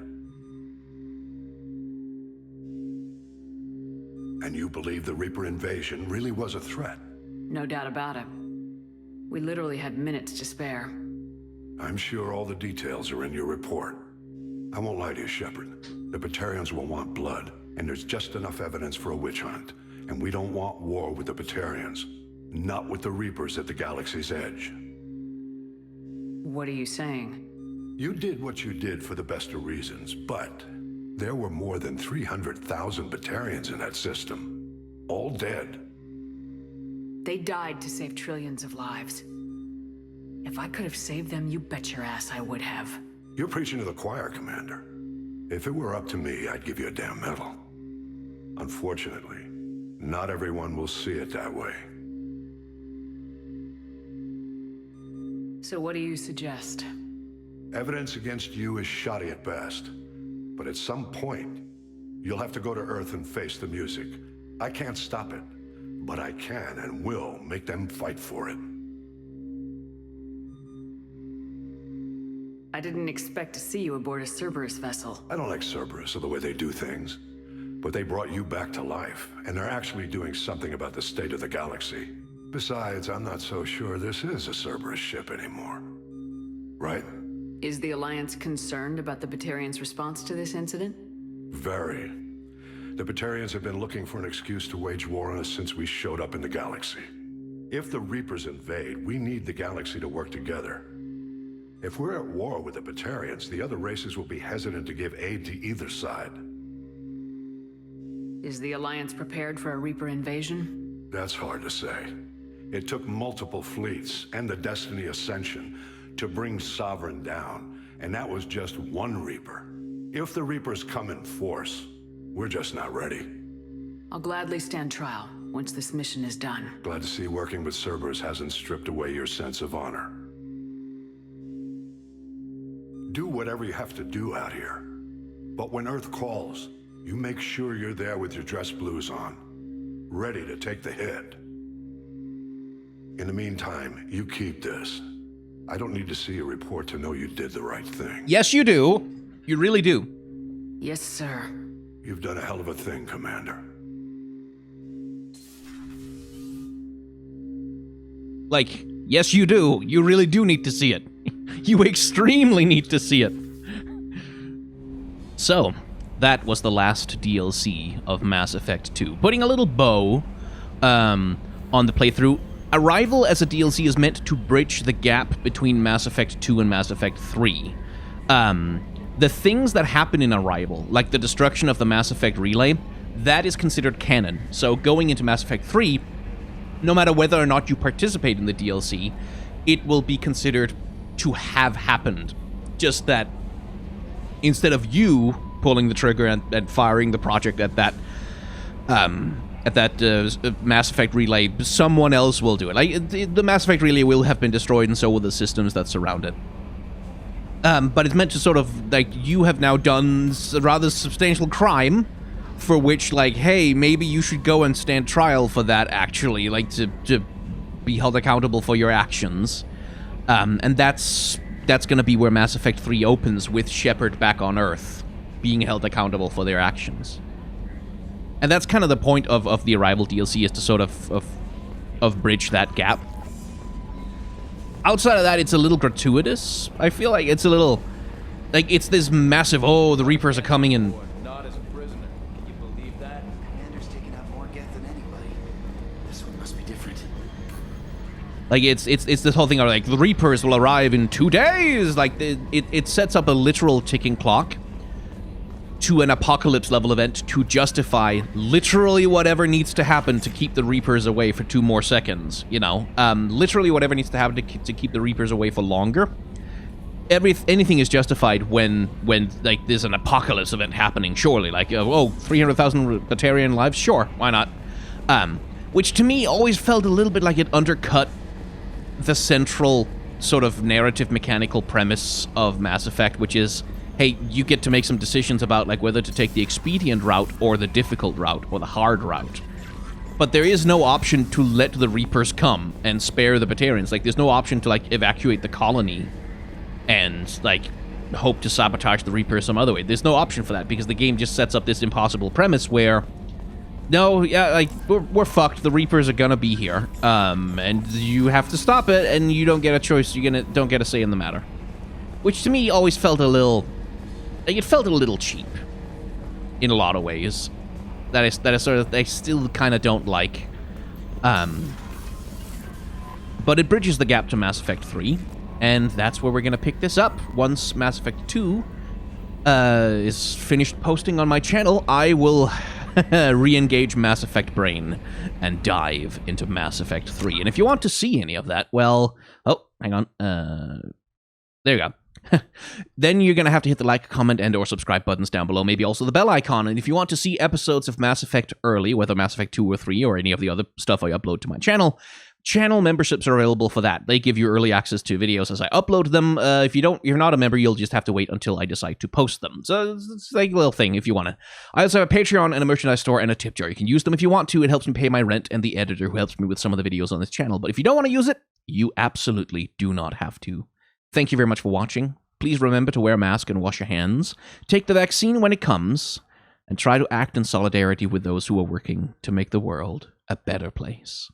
Speaker 7: And you believe the Reaper invasion really was a threat?
Speaker 3: No doubt about it. We literally had minutes to spare.
Speaker 7: I'm sure all the details are in your report. I won't lie to you, Shepard. The Batarians will want blood, and there's just enough evidence for a witch hunt. And we don't want war with the Batarians. Not with the Reapers at the galaxy's edge.
Speaker 3: What are you saying?
Speaker 7: You did what you did for the best of reasons, but there were more than 300,000 Batarians in that system. All dead.
Speaker 3: They died to save trillions of lives. If I could have saved them, you bet your ass I would have.
Speaker 7: You're preaching to the choir, Commander. If it were up to me, I'd give you a damn medal. Unfortunately, not everyone will see it that way.
Speaker 3: So what do you suggest?
Speaker 7: Evidence against you is shoddy at best. But at some point, you'll have to go to Earth and face the music. I can't stop it, but I can and will make them fight for it.
Speaker 3: I didn't expect to see you aboard a Cerberus vessel.
Speaker 7: I don't like Cerberus or the way they do things. But they brought you back to life, and they're actually doing something about the state of the galaxy. Besides, I'm not so sure this is a Cerberus ship anymore. Right?
Speaker 3: Is the Alliance concerned about the Batarians' response to this incident?
Speaker 7: Very. The Batarians have been looking for an excuse to wage war on us since we showed up in the galaxy. If the Reapers invade, we need the galaxy to work together. If we're at war with the Batarians, the other races will be hesitant to give aid to either side.
Speaker 3: Is the Alliance prepared for a Reaper invasion?
Speaker 7: That's hard to say. It took multiple fleets and the Destiny Ascension to bring Sovereign down, and that was just one Reaper. If the Reapers come in force, we're just not ready.
Speaker 3: I'll gladly stand trial once this mission is done.
Speaker 7: Glad to see working with Cerberus hasn't stripped away your sense of honor. Do whatever you have to do out here. But when Earth calls, you make sure you're there with your dress blues on, ready to take the hit. In the meantime, you keep this. I don't need to see a report to know you did the right thing.
Speaker 1: Yes, you do. You really do.
Speaker 3: Yes, sir.
Speaker 7: You've done a hell of a thing, Commander.
Speaker 1: Like, yes, you do. You really do need to see it. You extremely need to see it. So, that was the last DLC of Mass Effect 2. Putting a little bow on the playthrough. Arrival as a DLC is meant to bridge the gap between Mass Effect 2 and Mass Effect 3. The things that happen in Arrival, like the destruction of the Mass Effect relay, that is considered canon. So going into Mass Effect 3, no matter whether or not you participate in the DLC, it will be considered to have happened. Just that instead of you pulling the trigger and firing the project at that Mass Effect relay, someone else will do it. Like, the Mass Effect relay will have been destroyed, and so will the systems that surround it. But it's meant to sort of, like, you have now done a rather substantial crime, for which, like, hey, maybe you should go and stand trial for that, actually, like, to be held accountable for your actions. And that's gonna be where Mass Effect 3 opens, with Shepard back on Earth, being held accountable for their actions. And that's kind of the point of the Arrival DLC, is to sort of bridge that gap. Outside of that, it's a little gratuitous. I feel like it's a little... like, it's this massive, oh, the Reapers are coming and...
Speaker 14: Not as a prisoner. Can you believe that? Commander's taken out more Geth than anybody. This one must be different.
Speaker 1: Like, it's this whole thing of, like, the Reapers will arrive in 2 days! Like, it sets up a literal ticking clock to an apocalypse-level event to justify literally whatever needs to happen to keep the Reapers away for 2 more seconds, you know? Literally whatever needs to happen to keep the Reapers away for longer. Anything is justified when like, there's an apocalypse event happening, surely. Like, 300,000 Batarian lives? Sure, why not? Which to me always felt a little bit like it undercut the central sort of narrative mechanical premise of Mass Effect, which is hey, you get to make some decisions about like whether to take the expedient route or the difficult route or the hard route. But there is no option to let the Reapers come and spare the Batarians. Like, there's no option to, like, evacuate the colony and, like, hope to sabotage the Reapers some other way. There's no option for that because the game just sets up this impossible premise where, no, yeah, like, we're fucked. The Reapers are gonna be here. And you have to stop it, and you don't get a choice. You don't get a say in the matter. Which, to me, always felt a little... Like, it felt a little cheap in a lot of ways. That is sort of, I still kind of don't like. But it bridges the gap to Mass Effect 3, and that's where we're going to pick this up. Once Mass Effect 2 is finished posting on my channel, I will re-engage Mass Effect Brain and dive into Mass Effect 3. And if you want to see any of that, well... Oh, hang on. There you go. Then you're going to have to hit the like, comment, and or subscribe buttons down below. Maybe also the bell icon. And if you want to see episodes of Mass Effect early, whether Mass Effect 2 or 3 or any of the other stuff I upload to my channel, channel memberships are available for that. They give you early access to videos as I upload them. If you're not a member, you'll just have to wait until I decide to post them. So it's like a little thing if you want to. I also have a Patreon and a merchandise store and a tip jar. You can use them if you want to. It helps me pay my rent and the editor who helps me with some of the videos on this channel. But if you don't want to use it, you absolutely do not have to. Thank you very much for watching. Please remember to wear a mask and wash your hands. Take the vaccine when it comes, and try to act in solidarity with those who are working to make the world a better place.